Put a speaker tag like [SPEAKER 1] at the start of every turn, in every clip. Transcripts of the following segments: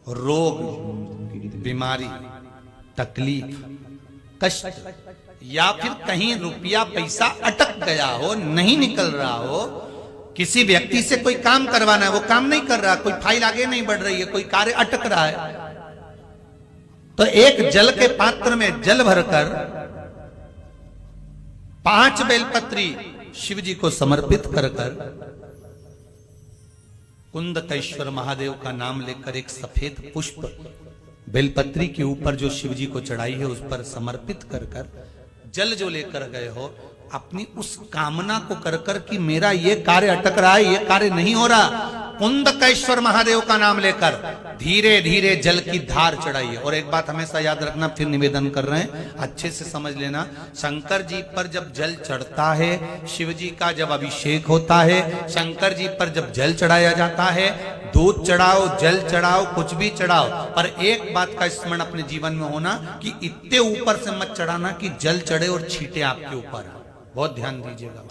[SPEAKER 1] रोग, बीमारी, तकलीफ, कष्ट, या फिर कहीं रुपया पैसा अटक गया हो, नहीं निकल रहा हो, किसी व्यक्ति से कोई काम करवाना है, वो काम नहीं कर रहा, कोई फाइल आगे नहीं बढ़ रही है, कोई कार्य अटक रहा है, तो एक जल के पात्र में जल भरकर 5 बेलपत्री शिव जी को समर्पित कर कुंदकेश्वर महादेव का नाम लेकर एक सफेद पुष्प बेलपत्री के ऊपर जो शिव जी को चढ़ाई है उस पर समर्पित कर जल जो लेकर गए हो, अपनी उस कामना को कर कि मेरा ये कार्य अटक रहा है, ये कार्य नहीं हो रहा, कुंदकेश्वर महादेव का नाम लेकर धीरे धीरे जल की धार चढ़ाइए। और एक बात हमेशा याद रखना, फिर निवेदन कर रहे हैं, अच्छे से समझ लेना, शंकर जी पर जब जल चढ़ता है, शिव जी का जब अभिषेक होता है, शंकर जी पर जब जल चढ़ाया जाता है, दूध चढ़ाओ, जल चढ़ाओ, कुछ भी चढ़ाओ, पर एक बात का स्मरण अपने जीवन में होना कि इतने ऊपर से मत चढ़ाना कि जल चढ़े और छींटे आपके ऊपर। बहुत ध्यान दीजिएगा।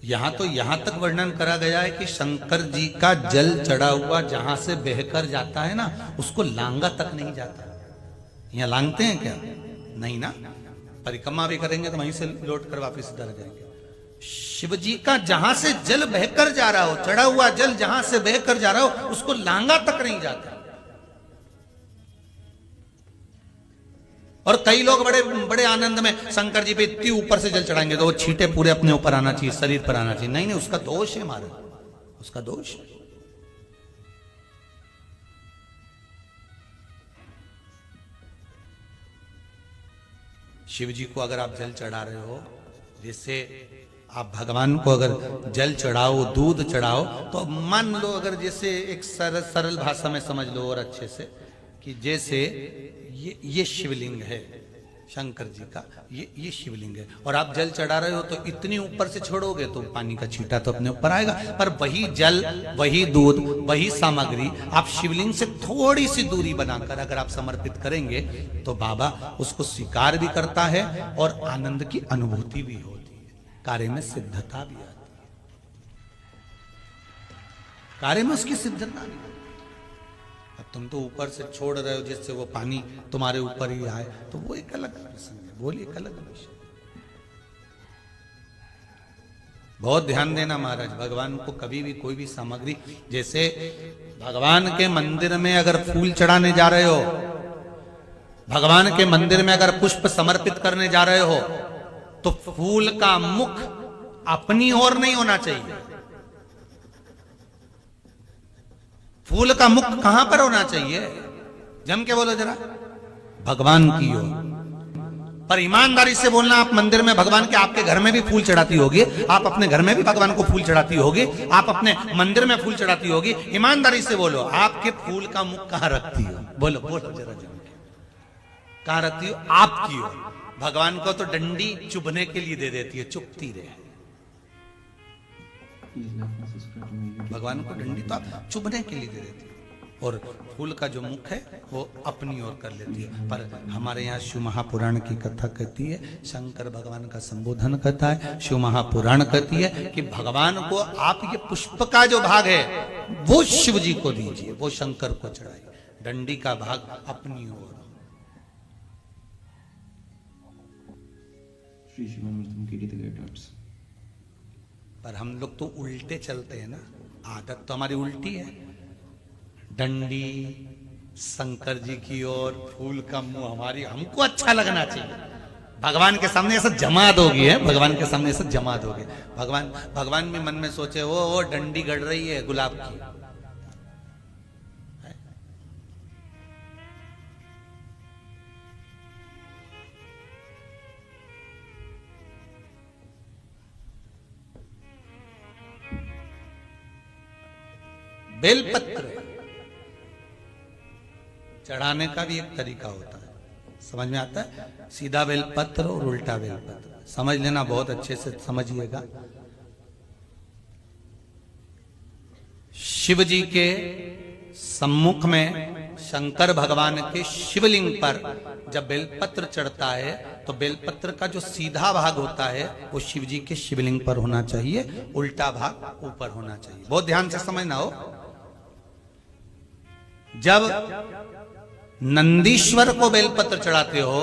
[SPEAKER 1] यहां तक वर्णन करा गया है कि शंकर जी का जल चढ़ा हुआ जहां से बहकर जाता है ना, उसको लांगा तक नहीं जाता। यहां लांगते हैं क्या? नहीं ना, परिक्रमा भी करेंगे तो वहीं से लौट कर वापस इधर जाएंगे। शिव जी का जहां से जल बहकर जा रहा हो, चढ़ा हुआ जल जहां से बहकर जा रहा हो, उसको लांगा तक नहीं जाता। और कई लोग बड़े बड़े आनंद में शंकर जी पे इतनी ऊपर से जल चढ़ाएंगे तो वो छींटे पूरे अपने ऊपर आना चाहिए, शरीर पर आना चाहिए। नहीं नहीं, उसका दोष है महाराज, उसका दोष है। शिव जी को अगर आप जल चढ़ा रहे हो, जैसे आप भगवान को अगर जल चढ़ाओ, दूध चढ़ाओ, तो मान लो अगर जैसे एक सरल भाषा में समझ लो और अच्छे से, कि जैसे ये शिवलिंग है शंकर जी का, ये शिवलिंग है, और आप जल चढ़ा रहे हो तो इतनी ऊपर से छोड़ोगे तो पानी का छींटा तो अपने ऊपर आएगा, पर वही जल, वही दूध, वही सामग्री आप शिवलिंग से थोड़ी सी दूरी बनाकर अगर आप समर्पित करेंगे तो बाबा उसको स्वीकार भी करता है और आनंद की अनुभूति भी होती है, कार्य में सिद्धता भी आती है, कार्य में उसकी सिद्धता भी। अब तुम तो ऊपर से छोड़ रहे हो जिससे वो पानी तुम्हारे ऊपर ही आए, तो वो एक अलग प्रसंग है, बोलिए एक अलग विषय। बहुत ध्यान देना महाराज, भगवान को कभी भी कोई भी सामग्री, जैसे भगवान के मंदिर में अगर फूल चढ़ाने जा रहे हो, भगवान के मंदिर में अगर पुष्प समर्पित करने जा रहे हो, तो फूल का मुख अपनी ओर नहीं होना चाहिए। फूल का मुख कहां पर होना चाहिए? जम के बोलो जरा, भगवान की ओर। पर ईमानदारी से बोलना, आप मंदिर में भगवान के, आपके घर में भी फूल चढ़ाती होगी, आप अपने घर में भी भगवान को फूल चढ़ाती होगी, आप अपने मंदिर में फूल चढ़ाती होगी, ईमानदारी से बोलो, आपके फूल का मुख कहां रखती हो? बोलो बोलो जरा, जम के कहां रखती हो? आपकी ओर। भगवान को तो डंडी चुभने के लिए दे देती है, चुभती रहे। भगवान को डंडी तो आप चुभने के लिए दे देती है, और फूल का जो मुख है वो अपनी ओर कर लेती है। पर हमारे यहाँ शिव महापुराण की कथा कहती है, शंकर भगवान का संबोधन करता है, शिव महापुराण कहती है कि भगवान को आप ये पुष्प का जो भाग है वो शिव जी को दीजिए, वो शंकर को चढ़ाइए, डंडी का भाग अपनी ओर। पर हम लोग तो उल्टे चलते हैं ना, आदत तो हमारी उल्टी है, डंडी शंकर जी की ओर, फूल का मुंह हमारी, हमको अच्छा लगना चाहिए। भगवान के सामने ऐसा जमात होगी है, भगवान के सामने ऐसा जमात होगी। भगवान भी मन में सोचे वो डंडी गड़ रही है गुलाब की, बेलपत्र चढ़ाने का भी एक तरीका होता है, समझ में आता है? सीधा बेलपत्र और उल्टा बेलपत्र, समझ लेना, बहुत अच्छे से समझिएगा। शिव जी के सम्मुख में शंकर भगवान के शिवलिंग पर जब बेलपत्र चढ़ता है तो बेलपत्र का जो सीधा भाग होता है वो शिव जी के शिवलिंग पर होना चाहिए, उल्टा भाग ऊपर होना चाहिए। बहुत ध्यान से समझना हो। जब नंदीश्वर को बेलपत्र चढ़ाते हो,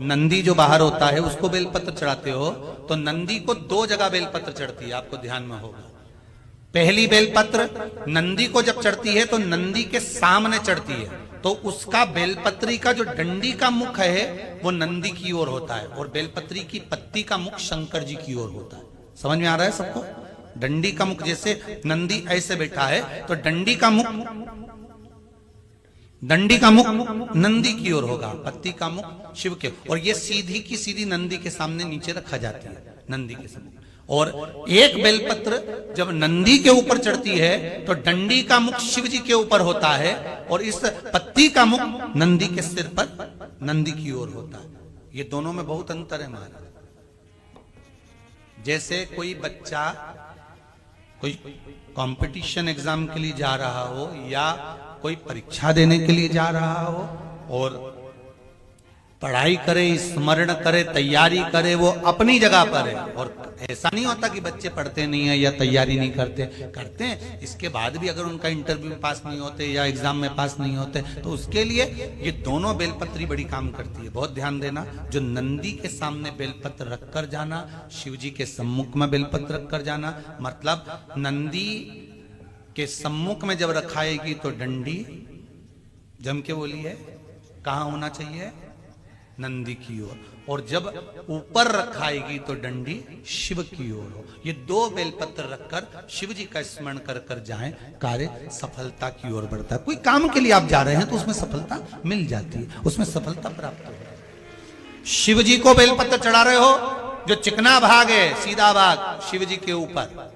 [SPEAKER 1] नंदी जो बाहर होता है उसको बेलपत्र चढ़ाते हो, तो नंदी को दो जगह बेलपत्र चढ़ती है, आपको ध्यान में होगा। पहली बेलपत्र नंदी को जब चढ़ती है तो नंदी के सामने चढ़ती है, तो उसका बेलपत्री का जो डंडी का मुख है वो नंदी की ओर होता है और बेलपत्री की पत्ती का मुख शंकर जी की ओर होता है। समझ में आ रहा है सबको? डंडी का मुख, जैसे नंदी ऐसे बैठा है तो डंडी का मुख नंदी की ओर होगा, पत्ती का मुख शिव के, और ये सीधी की सीधी नंदी के सामने नीचे रखा जाती है, नंदी के सामने। और एक बेलपत्र जब नंदी के ऊपर चढ़ती है तो डंडी का मुख शिव जी के ऊपर होता है और इस पत्ती का मुख नंदी के सिर पर नंदी की ओर होता है। ये दोनों में बहुत अंतर है महाराज। जैसे कोई बच्चा कोई कंपटीशन एग्जाम के लिए जा रहा हो या कोई परीक्षा देने के लिए जा रहा हो और पढ़ाई करे, स्मरण करे, तैयारी करे, वो अपनी जगह पर है। और ऐसा नहीं होता कि बच्चे पढ़ते नहीं है या तैयारी नहीं करते हैं। इसके बाद भी अगर उनका इंटरव्यू में पास नहीं होते या एग्जाम में पास नहीं होते तो उसके लिए ये दोनों बेलपत्री बड़ी काम करती है। बहुत ध्यान देना, जो नंदी के सामने बेलपत्र रखकर जाना, शिव जी के सम्मुख में बेलपत्र रखकर जाना, मतलब नंदी के सम्मुख में जब रखाएगी तो डंडी जम के बोली है कहाँ होना चाहिए? नंदी की ओर। और जब ऊपर रखाएगी तो डंडी शिव की ओर हो। ये दो बेलपत्र रखकर शिव जी का स्मरण कर कर जाएं, कार्य सफलता की ओर बढ़ता है। कोई काम के लिए आप जा रहे हैं तो उसमें सफलता मिल जाती है, उसमें सफलता प्राप्त हो। शिव जी को बेलपत्र चढ़ा रहे हो, जो चिकना भाग है, सीधा भाग शिव जी के ऊपर,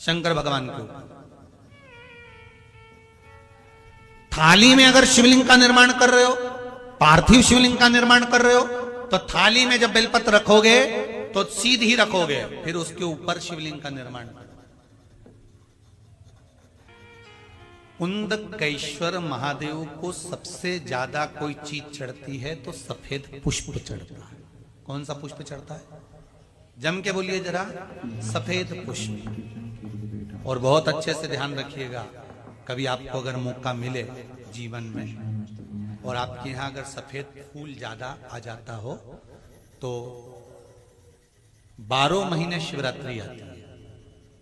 [SPEAKER 1] शंकर भगवान के ऊपर। थाली में अगर शिवलिंग का निर्माण कर रहे हो, पार्थिव शिवलिंग का निर्माण कर रहे हो, तो थाली में जब बेलपत्र रखोगे तो सीधी रखोगे, फिर उसके ऊपर शिवलिंग का निर्माण करो। उंदकेश्वर महादेव को सबसे ज्यादा कोई चीज चढ़ती है तो सफेद पुष्प चढ़ता है। कौन सा पुष्प चढ़ता है? जम के बोलिए जरा, सफेद पुष्प। और बहुत अच्छे से ध्यान रखिएगा, कभी आपको अगर मौका मिले जीवन में और आपके यहाँ अगर सफेद फूल ज्यादा आ जाता हो तो 12 महीने शिवरात्रि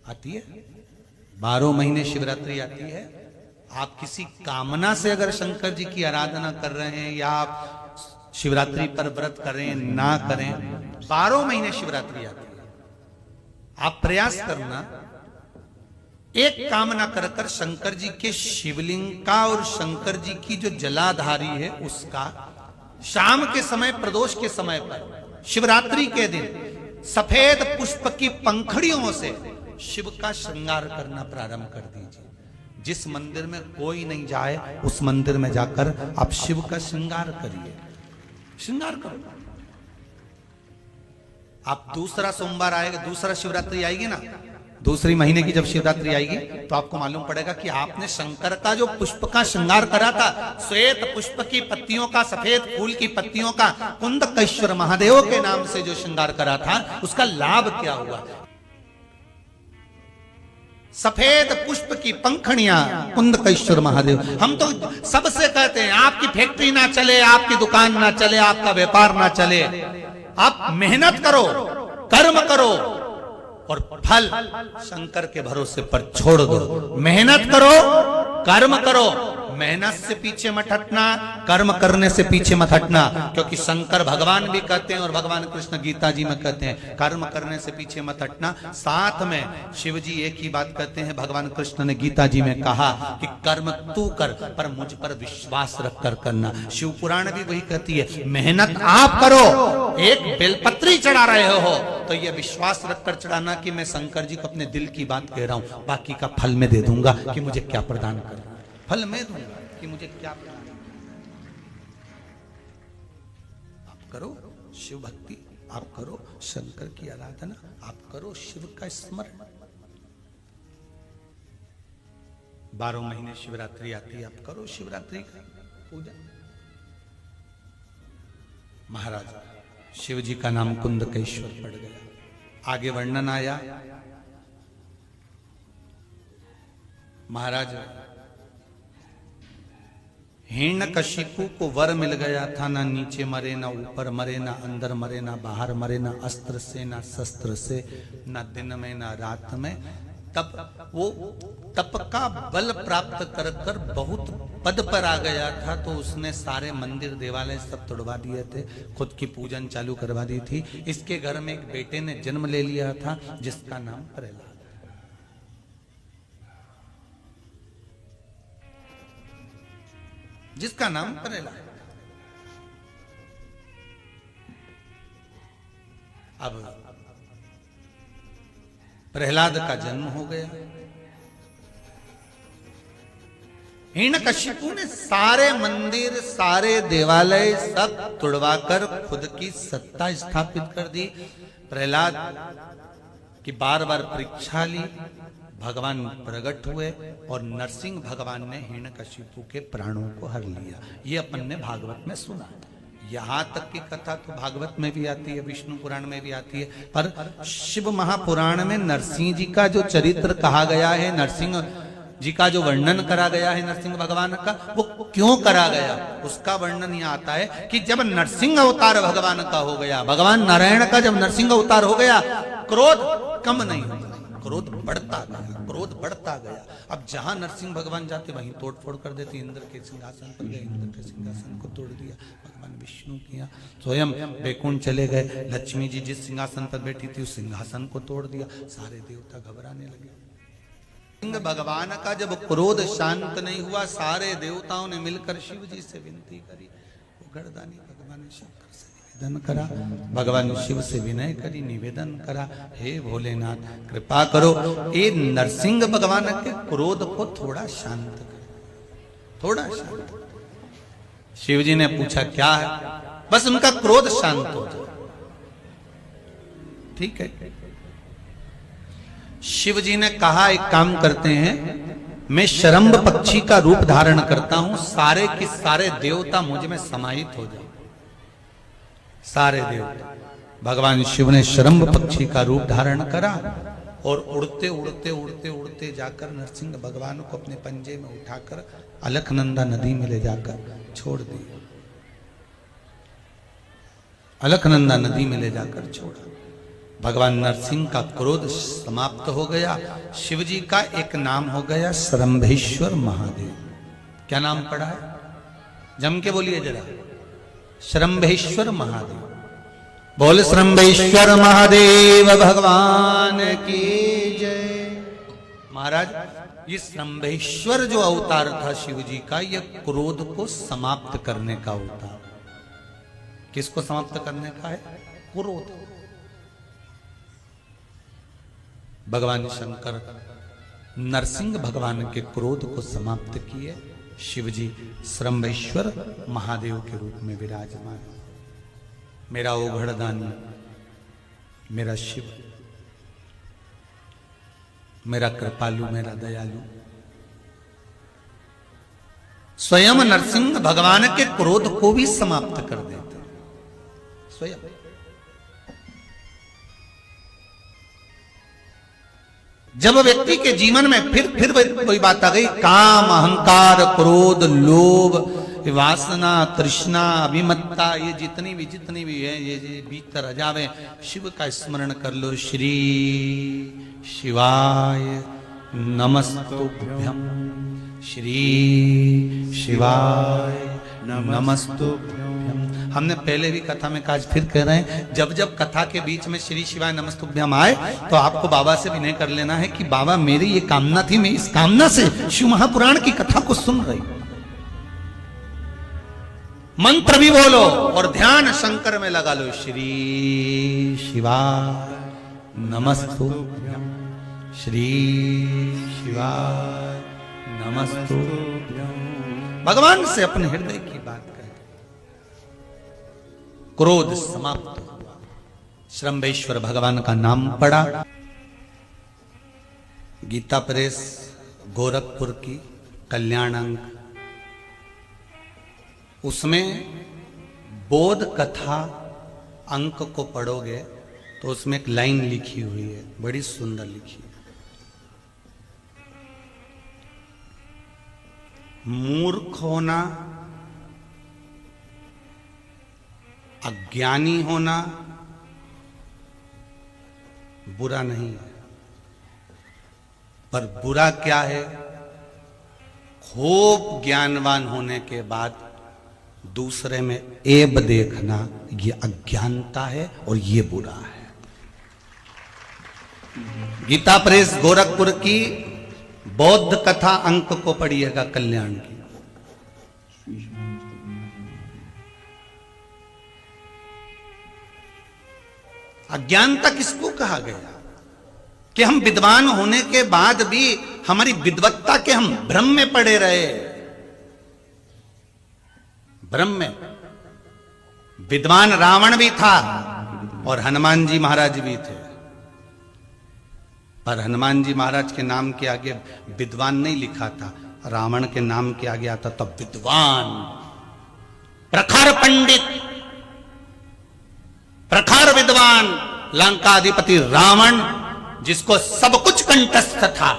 [SPEAKER 1] आती है 12 महीने शिवरात्रि आती है। आप किसी कामना से अगर शंकर जी की आराधना कर रहे हैं या आप शिवरात्रि पर व्रत करें ना करें, 12 महीने शिवरात्रि आती है। आप प्रयास करना, एक कामना कर कर शंकर जी के शिवलिंग का और शंकर जी की जो जलाधारी है उसका शाम के समय, प्रदोष के समय पर, शिवरात्रि के दिन सफेद पुष्प की पंखड़ियों से शिव का श्रृंगार करना प्रारंभ कर दीजिए। जिस मंदिर में कोई नहीं जाए उस मंदिर में जाकर आप शिव का श्रृंगार करिए, श्रृंगार करो। आप दूसरा सोमवार आएगा, दूसरा शिवरात्रि आएगी ना, दूसरी महीने की जब शिवरात्रि आएगी तो आपको मालूम पड़ेगा कि आपने शंकर का जो पुष्प का श्रृंगार करा था, श्वेत पुष्प की पत्तियों का, सफेद फूल की पत्तियों का, कुंदकेश्वर महादेव के नाम से जो श्रृंगार करा था, उसका लाभ क्या हुआ? सफेद पुष्प की पंखड़ियां, कुंदकेश्वर महादेव। हम तो सबसे कहते हैं आपकी फैक्ट्री ना चले, आपकी दुकान ना चले, आपका व्यापार ना चले, आप मेहनत करो, कर्म करो और फल शंकर के भरोसे पर छोड़ दो। मेहनत करो, कर्म करो, मेहनत से पीछे मत हटना, कर्म करने से पीछे मत हटना, क्योंकि शंकर भगवान भी कहते हैं और भगवान कृष्ण गीता जी में कहते हैं कर्म करने से पीछे मत हटना। साथ में शिव जी एक ही बात कहते हैं, भगवान कृष्ण ने गीता जी में कहा कि कर्म तू कर पर मुझ पर विश्वास रख कर करना। शिव पुराण भी वही कहती है, मेहनत आप करो, एक बेलपत्री चढ़ा रहे हो तो यह विश्वास रखकर चढ़ाना कि मैं शंकर जी को अपने दिल की बात कह रहा हूं, बाकी का फल मैं दे दूंगा कि मुझे क्या प्रदान कर, फल मैं दूंगा कि मुझे क्या प्रदान। आप करो शिव भक्ति, आप करो शंकर की आराधना, आप करो शिव का स्मरण। 12 महीने शिवरात्रि आती है, आप करो शिवरात्रि का पूजा। महाराज शिव जी का नाम कुंदकेश्वर पड़ गया। आगे वर्णन आया, महाराज हिरण्यकशिपु को वर मिल गया था, ना नीचे मरे, ना ऊपर मरे, ना अंदर मरे, ना बाहर मरे, ना अस्त्र से, ना शस्त्र से, ना दिन में, ना रात में। तब वो तप का बल प्राप्त कर कर बहुत पद पर आ गया था, तो उसने सारे मंदिर देवालय सब तोड़वा दिए थे, खुद की पूजन चालू करवा दी थी। इसके घर में एक बेटे ने जन्म ले लिया था जिसका नाम प्रहलाद, जिसका नाम प्रहलाद। अब प्रहलाद का जन्म हो गया। हिरण्यकशिपु ने सारे मंदिर, सारे देवालय सब तुड़वाकर खुद की सत्ता स्थापित कर दी। प्रहलाद की बार बार परीक्षा ली, भगवान प्रकट हुए और नरसिंह भगवान ने हिरण्यकशिपु के प्राणों को हर लिया। ये अपन ने भागवत में सुना। यहां तक की कथा तो भागवत में भी आती है, विष्णु पुराण में भी आती है, पर शिव महापुराण में नरसिंह जी का जो चरित्र कहा गया है, नरसिंह जी का जो वर्णन करा गया है नरसिंह भगवान का, वो क्यों करा गया उसका वर्णन यहाँ आता है कि जब नरसिंह अवतार भगवान का हो गया, भगवान नारायण का जब नरसिंह अवतार हो गया, क्रोध कम नहीं हुआ, क्रोध बढ़ता गया, क्रोध बढ़ता गया। अब जहां नरसिंह भगवान जाते वहीं तोड़ फोड़ कर देते। इंद्र के सिंहासन पर गए, इंद्र के सिंहासन को तोड़ दिया। भगवान विष्णु किया स्वयं बैकुंठ चले गए, लक्ष्मी जी जिस सिंहासन पर बैठी थी उस सिंहासन को तोड़ दिया। सारे देवता घबराने लगे। सिंह भगवान का जब क्रोध शांत नहीं हुआ, सारे देवताओं ने मिलकर शिव जी से विनती करी। वो गर्दानी भगवान शंकर से निवेदन करा, भगवान शिव से विनय करी, निवेदन करा, हे भोलेनाथ कृपा करो, ये नरसिंह भगवान के क्रोध को थोड़ा शांत करो, थोड़ा शांत। शिव जी ने पूछा क्या है? बस उनका क्रोध शांत हो जाए। ठीक है। शिव जी ने कहा एक काम करते हैं, मैं शरम्भ पक्षी का रूप धारण करता हूं, सारे के सारे देवता मुझ में समाहित हो जाओ। सारे देवता, भगवान शिव ने शरम्भ पक्षी का रूप धारण करा और उड़ते उड़ते उड़ते उड़ते जाकर नरसिंह भगवान को अपने पंजे में उठाकर अलकनंदा नदी में ले जाकर छोड़ दिया। अलकनंदा नदी में ले जाकर छोड़ा। भगवान नरसिंह का क्रोध समाप्त हो गया। शिव जी का एक नाम हो गया शरम्भेश्वर महादेव। क्या नाम पड़ा है? जम के बोलिए जरा, शरम्भेश्वर महादेव। बोल शरम्भेश्वर महादेव भगवान की जय। महाराज, ये शरम्भेश्वर जो अवतार था शिव जी का, यह क्रोध को समाप्त करने का अवतार। किसको समाप्त करने का है? क्रोध। भगवान शंकर नरसिंह भगवान के क्रोध को समाप्त किए। शिव जी शरम्भेश्वर महादेव के रूप में विराजमान। मेरा ओघड़दानी, मेरा शिव, मेरा कृपालु, मेरा दयालु, स्वयं नरसिंह भगवान के क्रोध को भी समाप्त कर देते स्वयं। जब व्यक्ति के जीवन में फिर वही बात आ गई, काम, अहंकार, क्रोध, लोभ, वासना, तृष्णा, अभिमत्ता, ये जितनी भी है, ये भीतर आ जावे, शिव का स्मरण कर लो। श्री शिवाय नमस्तुभ्यं, श्री शिवाय नमस्तुभ्यं। हमने पहले भी कथा में कहा, फिर कह रहे हैं, जब जब कथा के बीच में श्री शिवाय नमस्तुभ्यम आए तो आपको बाबा से विनय कर लेना है कि बाबा मेरी ये कामना थी, मैं इस कामना से शिव महापुराण की कथा को सुन रही। मंत्र भी बोलो और ध्यान शंकर में लगा लो। श्री शिवाय नमस्तुभ्यम, श्री शिवाय नमस्तुभ्यम। भगवान से अपने हृदय की बात करें। क्रोध समाप्त हुआ। शरम्भेश्वर भगवान का नाम पड़ा। गीता प्रेस गोरखपुर की कल्याण अंक, उसमें बोध कथा अंक को पढ़ोगे तो उसमें एक लाइन लिखी हुई है, बड़ी सुंदर लिखी है। मूर्ख होना, अज्ञानी होना बुरा नहीं है, पर बुरा क्या है? खूब ज्ञानवान होने के बाद दूसरे में ऐब देखना, ये अज्ञानता है और ये बुरा है। गीता प्रेस गोरखपुर की बौद्ध कथा अंक को पढ़िएगा, कल्याण की। अज्ञानता किसको कहा गया? कि हम विद्वान होने के बाद भी हमारी विद्वत्ता के हम भ्रम में पड़े रहे। भ्रम में। विद्वान रावण भी था और हनुमान जी महाराज भी थे, पर हनुमान जी महाराज के नाम के आगे विद्वान नहीं लिखा था, रावण के नाम के आगे आता था विद्वान, प्रखर पंडित, प्रखर विद्वान। लंकाधिपति रावण, जिसको सब कुछ कंठस्थ था,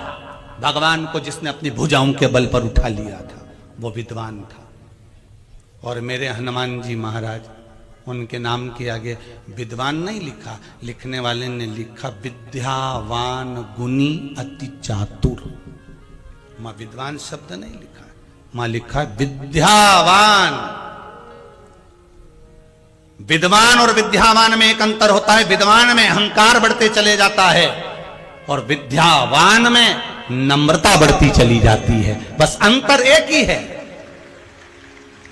[SPEAKER 1] भगवान को जिसने अपनी भुजाओं के बल पर उठा लिया था, वो विद्वान था। और मेरे हनुमान जी महाराज, उनके नाम के आगे विद्वान नहीं लिखा, लिखने वाले ने लिखा विद्यावान गुणी अति चातुर। मां विद्वान शब्द नहीं लिखा, मां लिखा विद्यावान। विद्वान और विद्यावान में एक अंतर होता है। विद्वान में अहंकार बढ़ते चले जाता है और विद्यावान में नम्रता बढ़ती चली जाती है। बस अंतर एक ही है।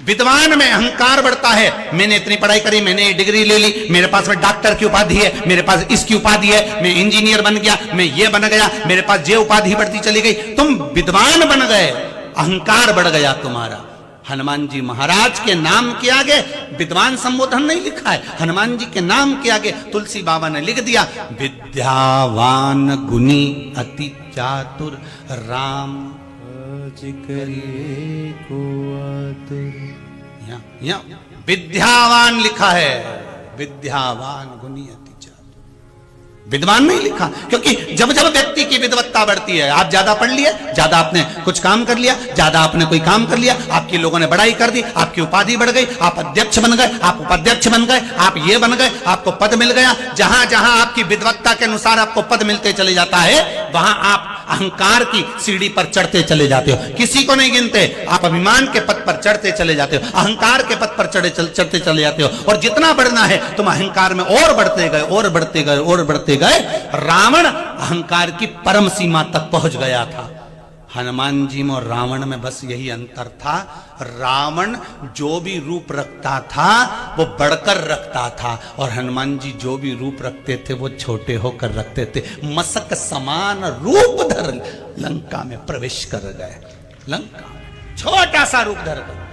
[SPEAKER 1] विद्वान में अहंकार बढ़ता है, मैंने इतनी पढ़ाई करी, मैंने डिग्री ले ली, मेरे पास में डॉक्टर की उपाधि है, मेरे पास इसकी उपाधि है, मैं इंजीनियर बन गया, मैं ये बन गया, मेरे पास ये उपाधि बढ़ती चली गई। तुम विद्वान बन गए, अहंकार बढ़ गया तुम्हारा। हनुमान जी महाराज के नाम के आगे विद्वान संबोधन नहीं लिखा है, हनुमान जी के नाम के आगे तुलसी बाबा ने लिख दिया विद्यावान गुणी अति चातुर राम करिए को आतुर। यहाँ विद्यावान लिखा है, विद्यावान गुणी अति चातुर, विद्वान नहीं लिखा। क्योंकि जब जब व्यक्ति की विद्वत्ता बढ़ती है, आप ज्यादा पढ़ लिए, ज्यादा आपने कुछ काम कर लिया, ज्यादा आपने कोई काम कर लिया, आपकी लोगों ने बड़ाई कर दी, आपकी उपाधि बढ़ गई, आप अध्यक्ष बन गए, आप उपाध्यक्ष बन गए, आप ये बन गए, आपको पद मिल गया। जहां जहां आपकी विद्वत्ता के अनुसार आपको पद मिलते चले जाता है, वहां आप अहंकार की सीढ़ी पर चढ़ते चले जाते हो। किसी को नहीं गिनते, आप अभिमान के पद पर चढ़ते चले जाते हो, अहंकार के पद पर चढ़ते चले जाते हो। और जितना बढ़ना है तुम अहंकार में और बढ़ते गए, और बढ़ते गए, और बढ़ते गए। रावण अहंकार की परम सीमा तक पहुंच गया था। हनुमान जी में और रावण में बस यही अंतर था, रावण जो भी रूप रखता था वो बढ़कर रखता था, और हनुमान जी जो भी रूप रखते थे वो छोटे होकर रखते थे। मसक समान रूप धर लंका में प्रवेश कर गए। लंका छोटा सा रूप धर गए।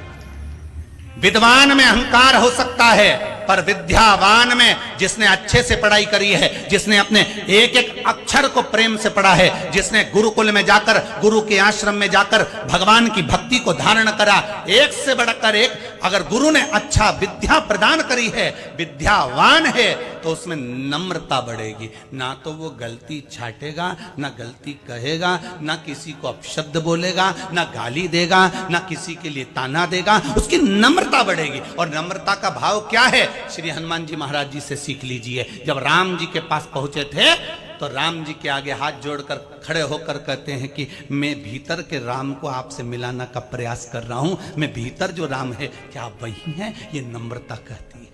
[SPEAKER 1] विद्वान में अहंकार हो सकता है, पर विद्यावान में, जिसने अच्छे से पढ़ाई करी है, जिसने अपने एक एक अक्षर को प्रेम से पढ़ा है, जिसने गुरुकुल में जाकर, गुरु के आश्रम में जाकर भगवान की भक्ति को धारण करा, एक से बढ़कर एक, अगर गुरु ने अच्छा विद्या प्रदान करी है, विद्यावान है, तो उसमें नम्रता बढ़ेगी। ना तो वो गलती छाटेगा, ना गलती कहेगा, ना किसी को अपशब्द बोलेगा, ना गाली देगा, ना किसी के लिए ताना देगा, उसकी नम्रता बढ़ेगी। और नम्रता का भाव क्या है? श्री हनुमान जी महाराज जी से सीख लीजिए। जब राम जी के पास पहुंचे थे तो राम जी के आगे हाथ जोड़कर खड़े होकर कहते हैं कि मैं भीतर के राम को आपसे मिलाना का प्रयास कर रहा हूं, मैं भीतर जो राम है क्या आप वही हैं? ये नम्रता कहती है।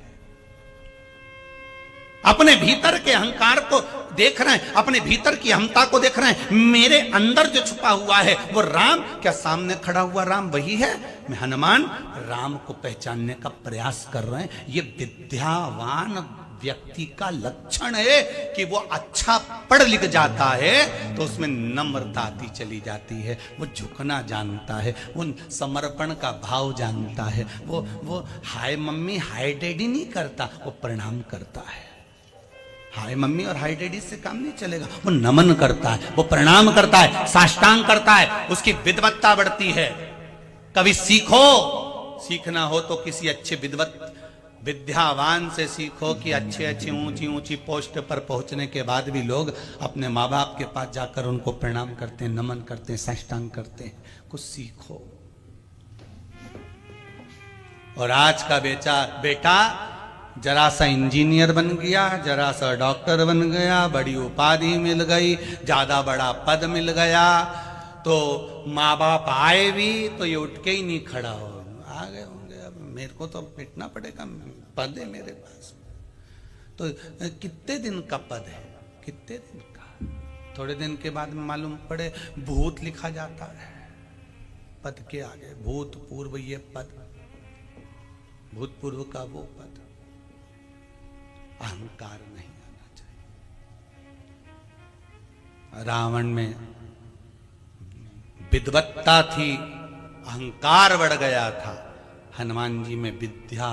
[SPEAKER 1] अपने भीतर के अहंकार को देख रहे हैं, अपने भीतर की अहमता को देख रहे हैं। मेरे अंदर जो छुपा हुआ है वो राम, क्या सामने खड़ा हुआ राम वही है? मैं हनुमान राम को पहचानने का प्रयास कर रहे हैं। ये विद्यावान व्यक्ति का लक्षण है कि वो अच्छा पढ़ लिख जाता है तो उसमें नम्रता आती चली जाती है, वो झुकना जानता है, वो समर्पण का भाव जानता है, वो हाय मम्मी हाय डैडी नहीं करता, वो प्रणाम करता है। हाय मम्मी और हाय डैडी से काम नहीं चलेगा। वो नमन करता है, वो प्रणाम करता है, साष्टांग करता है, उसकी विद्वत्ता बढ़ती है। कभी सीखो, सीखना हो तो किसी अच्छे विद्यावान से सीखो कि अच्छे अच्छे ऊंची ऊंची पोस्ट पर पहुंचने के बाद भी लोग अपने माँ बाप के पास जाकर उनको प्रणाम करते हैं, नमन करते हैं, साष्टांग करते हैं। कुछ सीखो। और आज का बेटा जरा सा इंजीनियर बन गया, जरा सा डॉक्टर बन गया, बड़ी उपाधि मिल गई, ज्यादा बड़ा पद मिल गया, तो माँ बाप आए भी तो ये उठ के ही नहीं खड़ा हो, आ गए होंगे, अब मेरे को तो पिटना पड़ेगा, पद है मेरे पास। तो कितने दिन का पद है, कितने दिन का? थोड़े दिन के बाद मालूम पड़े भूत लिखा जाता है पद के आगे, भूतपूर्व ये पद, भूतपूर्व का वो पद। अहंकार नहीं आना चाहिए। रावण में विद्वत्ता थी, अहंकार बढ़ गया था। हनुमान जी में विद्या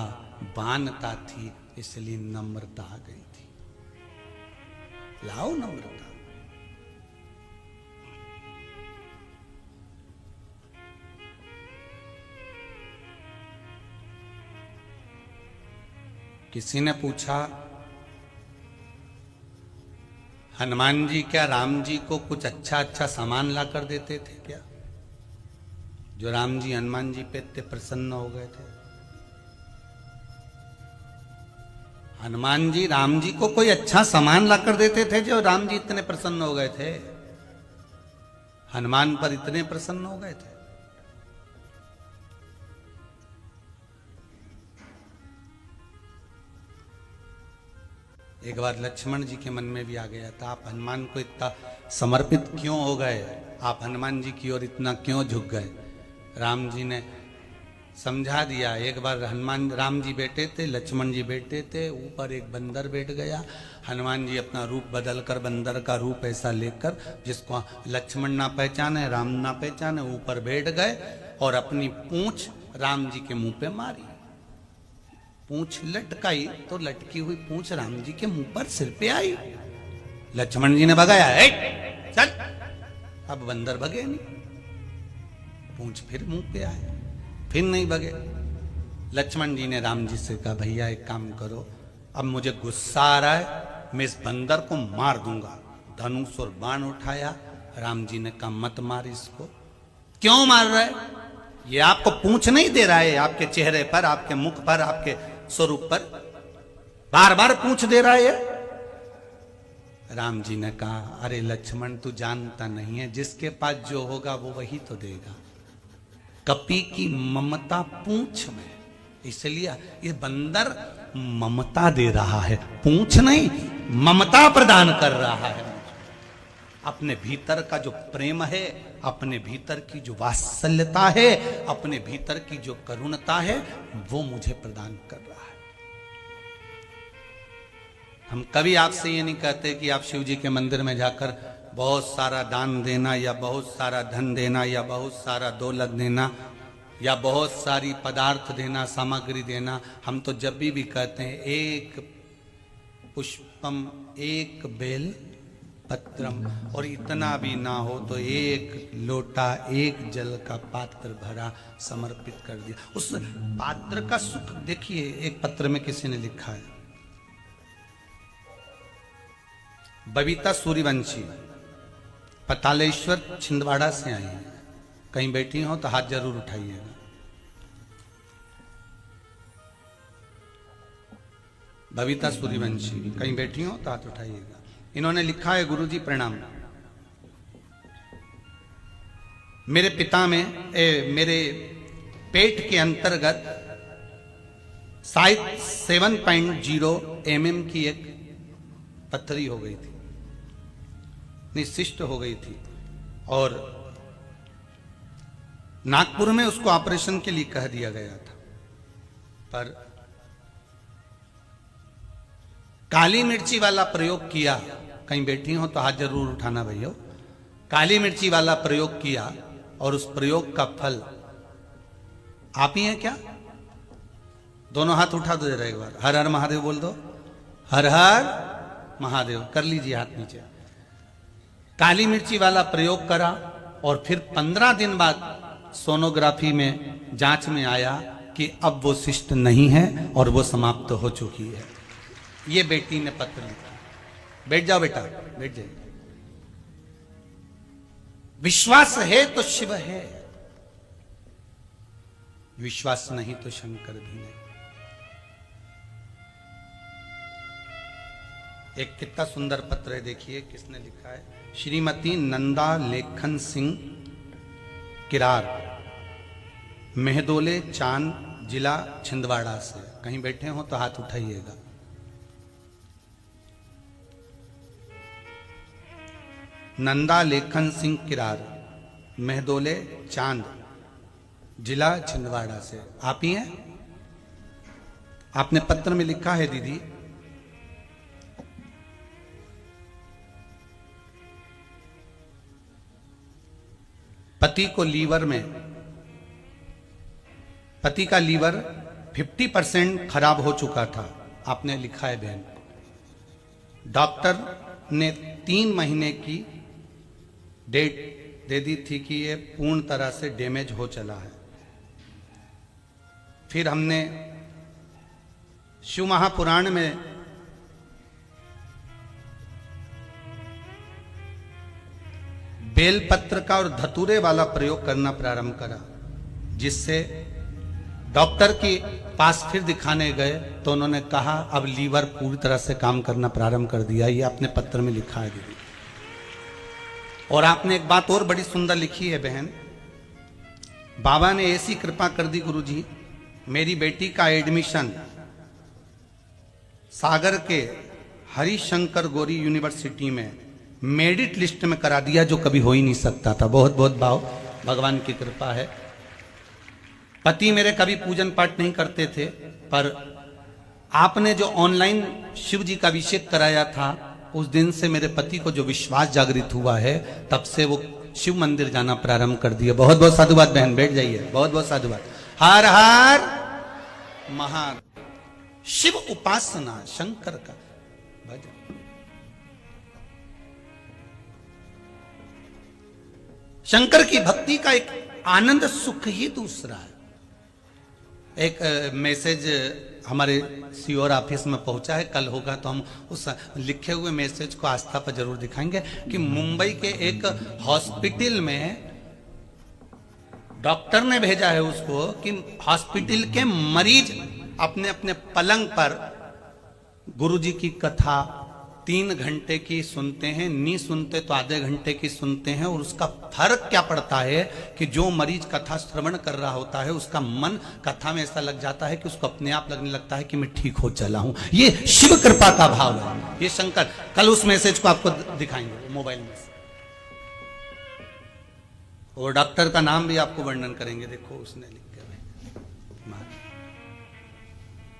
[SPEAKER 1] बानता थी, इसलिए नम्रता आ गई थी। लाओ नम्रता। किसी ने पूछा, हनुमान जी क्या राम जी को कुछ अच्छा अच्छा सामान ला कर देते थे क्या, जो राम जी हनुमान जी पे इतने प्रसन्न हो गए थे? हनुमान जी राम जी को कोई अच्छा सामान ला कर देते थे जो राम जी इतने प्रसन्न हो गए थे, हनुमान पर इतने प्रसन्न हो गए थे? एक बार लक्ष्मण जी के मन में भी आ गया था, आप हनुमान को इतना समर्पित क्यों हो गए, आप हनुमान जी की ओर इतना क्यों झुक गए? राम जी ने समझा दिया। एक बार हनुमान राम जी बैठे थे, लक्ष्मण जी बैठे थे, ऊपर एक बंदर बैठ गया। हनुमान जी अपना रूप बदलकर बंदर का रूप ऐसा लेकर, जिसको लक्ष्मण ना पहचाने, राम ना पहचाने, ऊपर बैठ गए और अपनी पूंछ राम जी के मुंह पे मारी। पूंछ लटकाई तो लटकी हुई पूंछ राम जी के मुंह पर सिर पे आई। लक्ष्मण जी ने भगाया, चल। अब बंदर भगे नहीं, पूंछ फिर मुंह पे आए, फिर नहीं भगे। लक्ष्मण जी ने राम जी से कहा, भैया एक काम करो, अब मुझे गुस्सा आ रहा है, मैं इस बंदर को मार दूंगा। धनुष और बाण उठाया। राम जी ने कहा, मत मार इसको। क्यों मार रहा है? ये आपको पूंछ नहीं दे रहा है, आपके चेहरे पर, आपके मुख पर, आपके स्वरूप पर बार बार पूंछ दे रहा है। राम जी ने कहा, अरे लक्ष्मण तू जानता नहीं है, जिसके पास जो होगा वो वही तो देगा। कपी की ममता पूंछ में, इसलिए ये बंदर ममता दे रहा है, पूंछ नहीं, ममता प्रदान कर रहा है। अपने भीतर का जो प्रेम है, अपने भीतर की जो वात्सल्यता है, अपने भीतर की जो करुणता है, वो मुझे प्रदान कर रहा है। हम कभी आपसे ये नहीं कहते कि आप शिव जी के मंदिर में जाकर बहुत सारा दान देना, या बहुत सारा धन देना, या बहुत सारा दौलत देना, या बहुत सारी पदार्थ देना, सामग्री देना। हम तो जब भी कहते हैं, एक पुष्पम एक बेल पत्रम, और इतना भी ना हो तो एक लोटा, एक जल का पात्र भरा समर्पित कर दिया। उस पात्र का सुख देखिए। एक पत्र में किसी ने लिखा है, बबीता सूर्यवंशी पतालेश्वर छिंदवाड़ा से आई है, कहीं बैठी हो तो हाथ जरूर उठाइएगा। बबीता सूर्यवंशी कहीं बैठी हो तो हाथ उठाइएगा। इन्होंने लिखा है, गुरुजी प्रणाम, मेरे पिता में मेरे पेट के अंतर्गत शायद 7.0 mm की एक पत्थरी हो गई थी, निशिष्ट हो गई थी, और नागपुर में उसको ऑपरेशन के लिए कह दिया गया था। पर काली मिर्ची वाला प्रयोग किया, कहीं बैठी हो तो हाथ जरूर उठाना भैया। काली मिर्ची वाला प्रयोग किया, और उस प्रयोग का फल आप ही हैं क्या? दोनों हाथ उठा दो जरा एक बार, हर हर महादेव बोल दो, हर हर महादेव, कर लीजिए हाथ नीचे। काली मिर्ची वाला प्रयोग करा और फिर 15 दिन बाद सोनोग्राफी में जांच में आया कि अब वो सिस्ट नहीं है और वो समाप्त हो चुकी है। ये बेटी ने पत्र लिखा। बैठ जाओ बेटा, बैठ जाइए। विश्वास है तो शिव है, विश्वास नहीं तो शंकर भी नहीं। एक कितना सुंदर पत्र है, देखिए किसने लिखा है। श्रीमती नंदा लेखन सिंह किरार, मेहदोले चांद, जिला छिंदवाड़ा से। कहीं बैठे हो तो हाथ उठाइएगा। नंदा लेखन सिंह किरार, मेहदोले चांद, जिला छिंदवाड़ा से। आप ही हैं? आपने पत्र में लिखा है दीदी, पति को लीवर में, पति का लीवर 50% खराब हो चुका था। आपने लिखा है बहन, डॉक्टर ने 3 महीने की डेट दे दी थी कि ये पूर्ण तरह से डैमेज हो चला है। फिर हमने शिव महापुराण में बेलपत्र का और धतूरे वाला प्रयोग करना प्रारंभ करा, जिससे डॉक्टर के पास फिर दिखाने गए तो उन्होंने कहा अब लीवर पूरी तरह से काम करना प्रारंभ कर दिया। ये आपने पत्र में लिखा है दीदी। और आपने एक बात और बड़ी सुंदर लिखी है बहन, बाबा ने ऐसी कृपा कर दी गुरुजी, मेरी बेटी का एडमिशन सागर के हरिशंकर गौरी यूनिवर्सिटी में मेरिट लिस्ट में करा दिया, जो कभी हो ही नहीं सकता था। बहुत बहुत भाव, भगवान की कृपा है। पति मेरे कभी पूजन पाठ नहीं करते थे, पर आपने जो ऑनलाइन शिव जी का अभिषेक कराया था, उस दिन से मेरे पति को जो विश्वास जागृत हुआ है, तब से वो शिव मंदिर जाना प्रारंभ कर दिया। बहुत बहुत साधुवाद बहन, बैठ जाइए। बहुत बहुत साधुवाद। हर हर महादेव। शिव उपासना, शंकर का भजन। शंकर की भक्ति का एक आनंद सुख ही दूसरा है। एक मैसेज हमारे सीओर ऑफिस में पहुंचा है, कल होगा तो हम उस लिखे हुए मैसेज को आस्था पर जरूर दिखाएंगे कि मुंबई के एक हॉस्पिटल में डॉक्टर ने भेजा है उसको कि हॉस्पिटल के मरीज अपने अपने पलंग पर गुरुजी की कथा 3 घंटे की सुनते हैं, नहीं सुनते तो आधे घंटे की सुनते हैं। और उसका फर्क क्या पड़ता है कि जो मरीज कथा श्रवण कर रहा होता है, उसका मन कथा में ऐसा लग जाता है कि उसको अपने आप लगने लगता है कि मैं ठीक हो चला हूं। ये शिव कृपा का भाव है, ये शंकर। कल उस मैसेज को आपको दिखाएंगे मोबाइल में से, और डॉक्टर का नाम भी आपको वर्णन करेंगे। देखो उसने लिख के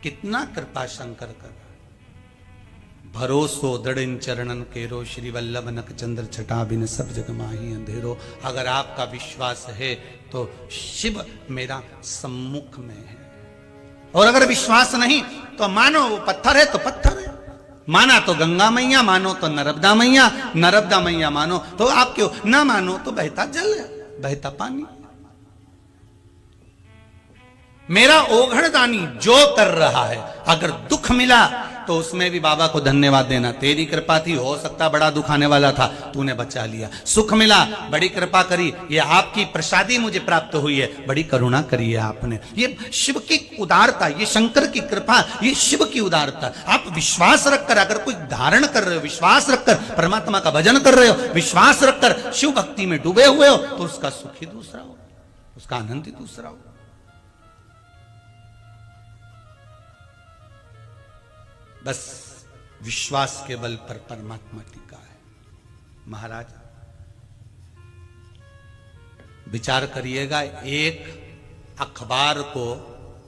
[SPEAKER 1] कितना कृपा शंकर कर। भरोसो दृढ़ चरणन केरो, श्री वल्लभ नक चंद्र छटा बिन सब जग माही अंधेरो। अगर आपका विश्वास है तो शिव मेरा सम्मुख में है, और अगर विश्वास नहीं तो मानो वो पत्थर है तो पत्थर है, माना तो गंगा मैया, मानो तो नर्मदा मैया, नर्मदा मैया मानो तो आप क्यों ना मानो तो बहता जल है, बहता पानी। मेरा ओघड़दानी जो कर रहा है, अगर दुख मिला तो उसमें भी बाबा को धन्यवाद देना। तेरी कृपा थी, हो सकता बड़ा दुख आने वाला था, तूने बचा लिया। सुख मिला, बड़ी कृपा करी, ये आपकी प्रसादी मुझे प्राप्त हुई है, बड़ी करुणा करी है आपने। ये शिव की उदारता, ये शंकर की कृपा, ये शिव की उदारता। आप विश्वास रखकर अगर कोई धारण कर रहे हो, विश्वास रखकर परमात्मा का भजन कर रहे हो, विश्वास रखकर शिव भक्ति में डूबे हुए हो, तो उसका सुख ही दूसरा हो, उसका आनंद ही दूसरा हो। बस विश्वास के बल पर परमात्मा टिका है। महाराज विचार करिएगा, एक अखबार को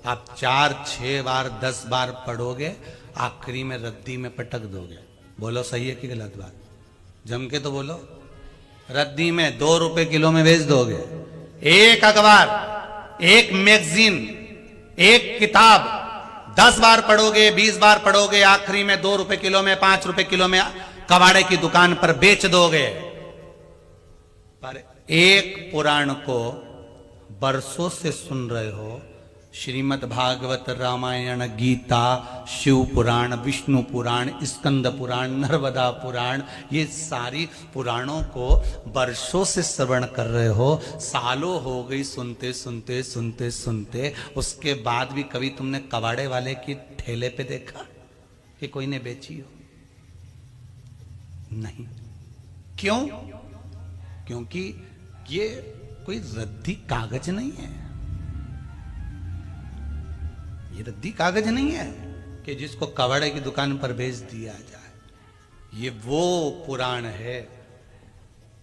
[SPEAKER 1] आप 4, 6 बार 10 बार पढ़ोगे, आखिरी में रद्दी में पटक दोगे। बोलो सही है कि गलत बात? जम के तो बोलो। रद्दी में 2 रुपए किलो में बेच दोगे। एक अखबार, एक मैगजीन, एक किताब 10 बार पढ़ोगे, 20 बार पढ़ोगे, आखिरी में 2 रुपए किलो में, 5 रुपए किलो में कबाड़े की दुकान पर बेच दोगे। पर एक पुराण को बरसों से सुन रहे हो, श्रीमद् भागवत, रामायण, गीता, शिव पुराण, विष्णु पुराण, स्कंद पुराण, नर्मदा पुराण, ये सारी पुराणों को वर्षों से श्रवण कर रहे हो, सालों हो गई सुनते सुनते सुनते सुनते, उसके बाद भी कभी तुमने कबाड़े वाले की ठेले पे देखा कि कोई ने बेची हो? नहीं। क्यों? क्योंकि ये कोई रद्दी कागज नहीं है, ये रद्दी कागज नहीं है कि जिसको कबाड़े की दुकान पर बेच दिया जाए। ये वो पुराण है,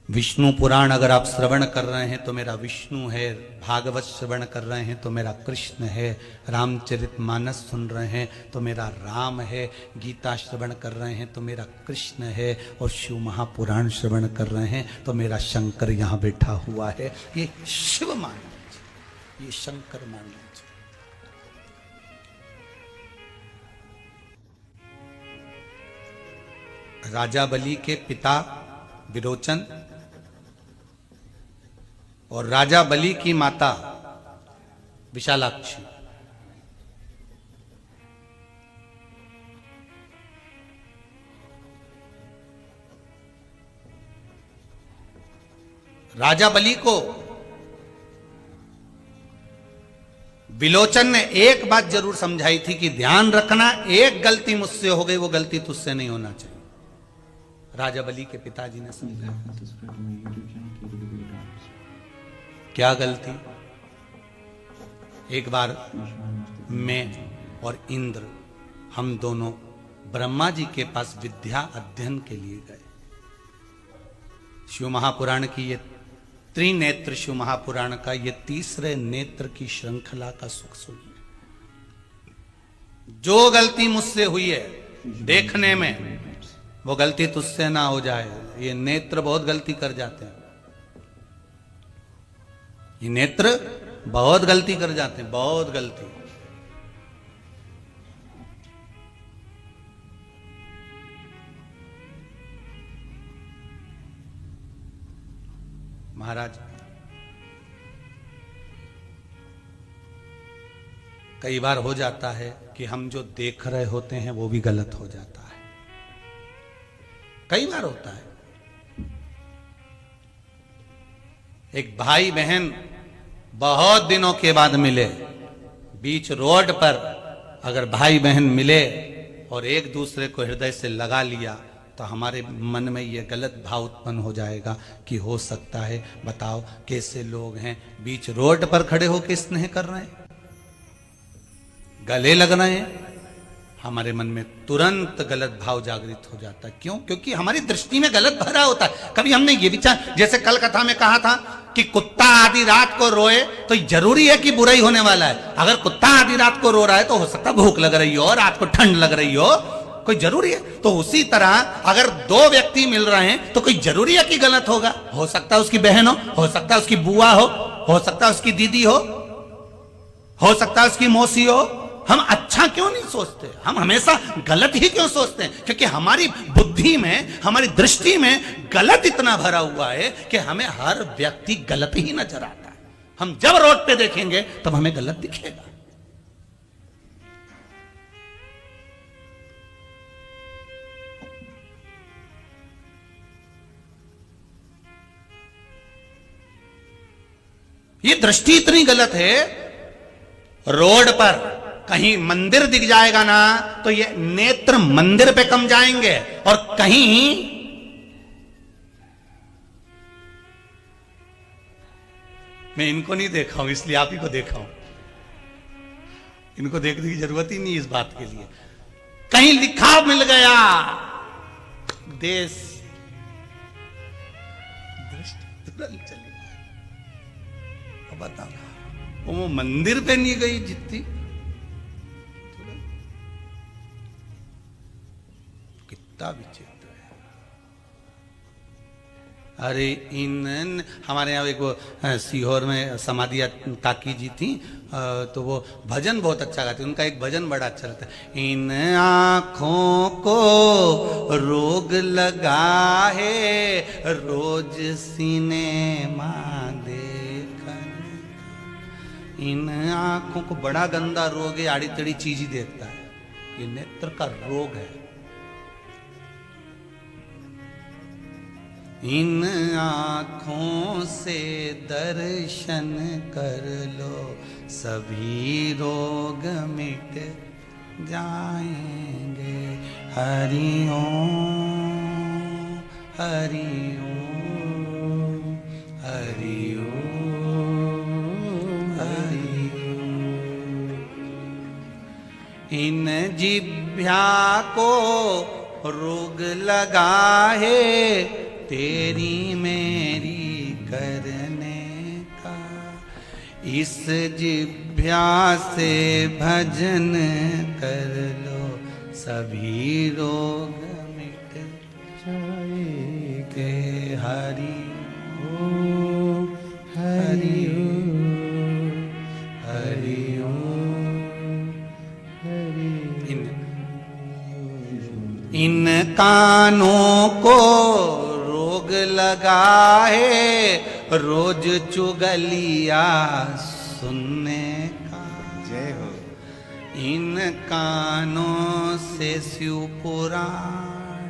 [SPEAKER 1] विष्णु पुराण अगर आप श्रवण कर रहे हैं तो मेरा विष्णु है, भागवत श्रवण कर रहे हैं तो मेरा कृष्ण है, रामचरितमानस सुन रहे हैं तो मेरा राम है, गीता श्रवण कर रहे हैं तो मेरा कृष्ण है, और शिव महापुराण श्रवण कर रहे हैं तो मेरा शंकर यहां बैठा हुआ है। ये शिव मान लीजिए, ये शंकर मान लीजिए। राजा बलि के पिता विरोचन और राजा बलि की माता विशालाक्षी, राजा बलि को विलोचन ने एक बात जरूर समझाई थी कि ध्यान रखना, एक गलती मुझसे हो गई, वो गलती तुझसे नहीं होना चाहिए। राजा बलि के पिताजी ने समझाया। क्या गलती? एक बार मैं और इंद्र, हम दोनों ब्रह्मा जी के पास विद्या अध्ययन के लिए गए। शिव महापुराण की ये त्रिनेत्र, शिव महापुराण का ये तीसरे नेत्र की श्रृंखला का सुख सुनिए। जो गलती मुझसे हुई है देखने में, वो गलती तुझसे ना हो जाए। ये नेत्र बहुत गलती कर जाते हैं, ये नेत्र बहुत गलती कर जाते हैं, बहुत गलती। महाराज, कई बार हो जाता है कि हम जो देख रहे होते हैं वो भी गलत हो जाता है, कई बार होता है। एक भाई बहन बहुत दिनों के बाद मिले, बीच रोड पर अगर भाई बहन मिले और एक दूसरे को हृदय से लगा लिया तो हमारे मन में यह गलत भाव उत्पन्न हो जाएगा कि हो सकता है, बताओ कैसे लोग हैं, बीच रोड पर खड़े होकर स्नेह कर रहे हैं, गले लग रहे हैं। हमारे मन में तुरंत गलत भाव जागृत हो जाता है। क्यों? क्योंकि हमारी दृष्टि में गलत भरा होता है। कभी हमने ये विचार, जैसे कल कथा में कहा था कि कुत्ता आधी रात को रोए तो जरूरी है कि बुरा ही होने वाला है। अगर कुत्ता आधी रात को रो रहा है तो हो सकता है भूख लग रही हो, रात को ठंड लग रही हो, कोई जरूरी है। तो उसी तरह अगर दो व्यक्ति मिल रहे हैं तो कोई जरूरी है कि गलत होगा। हो सकता है उसकी बहन हो सकता है उसकी बुआ हो सकता है उसकी दीदी हो सकता है उसकी मौसी हो। हम अच्छा क्यों नहीं सोचते? हम हमेशा गलत ही क्यों सोचते हैं? क्योंकि हमारी बुद्धि में, हमारी दृष्टि में गलत इतना भरा हुआ है कि हमें हर व्यक्ति गलत ही नजर आता है। हम जब रोड पे देखेंगे तब हमें गलत दिखेगा। ये दृष्टि इतनी गलत है, रोड पर कहीं मंदिर दिख जाएगा ना तो ये नेत्र मंदिर पे कम जाएंगे, और कहीं मैं इनको नहीं देखा हूं इसलिए आप ही को देखा हूं, इनको देखने की जरूरत ही नहीं इस बात के लिए। कहीं लिखा मिल गया देश, दृष्टि तुरंत चली। अब बताओ वो मंदिर पे नहीं गई जितनी, कितना विचित्र है। अरे इन हमारे यहाँ एक वो सीहोर में समाधि काकी जी थी, तो वो भजन बहुत अच्छा गाती, उनका एक भजन बड़ा अच्छा लगता है। इन आँखों को रोग लगा है रोज सिनेमा देखने, इन आँखों को बड़ा गंदा रोग है, आड़ी टेढ़ी चीज ही देखता है, ये नेत्र का रोग है। इन आँखों से दर्शन कर लो सभी रोग मिट जाएंगे। हरि ओम हरि ओम हरि ओम हरि ओम। इन जिह्वा को रोग लगा है तेरी मेरी करने का, इस जिह्वा से भजन कर लो सभी रोग मिट जाएंगे। हरि ओम हरि ओम हरि ओम हरि ओम। इन कानों को रोग लगा है रोज चुगलिया सुनने का,
[SPEAKER 2] जय हो।
[SPEAKER 1] इन कानों से शिव पुराण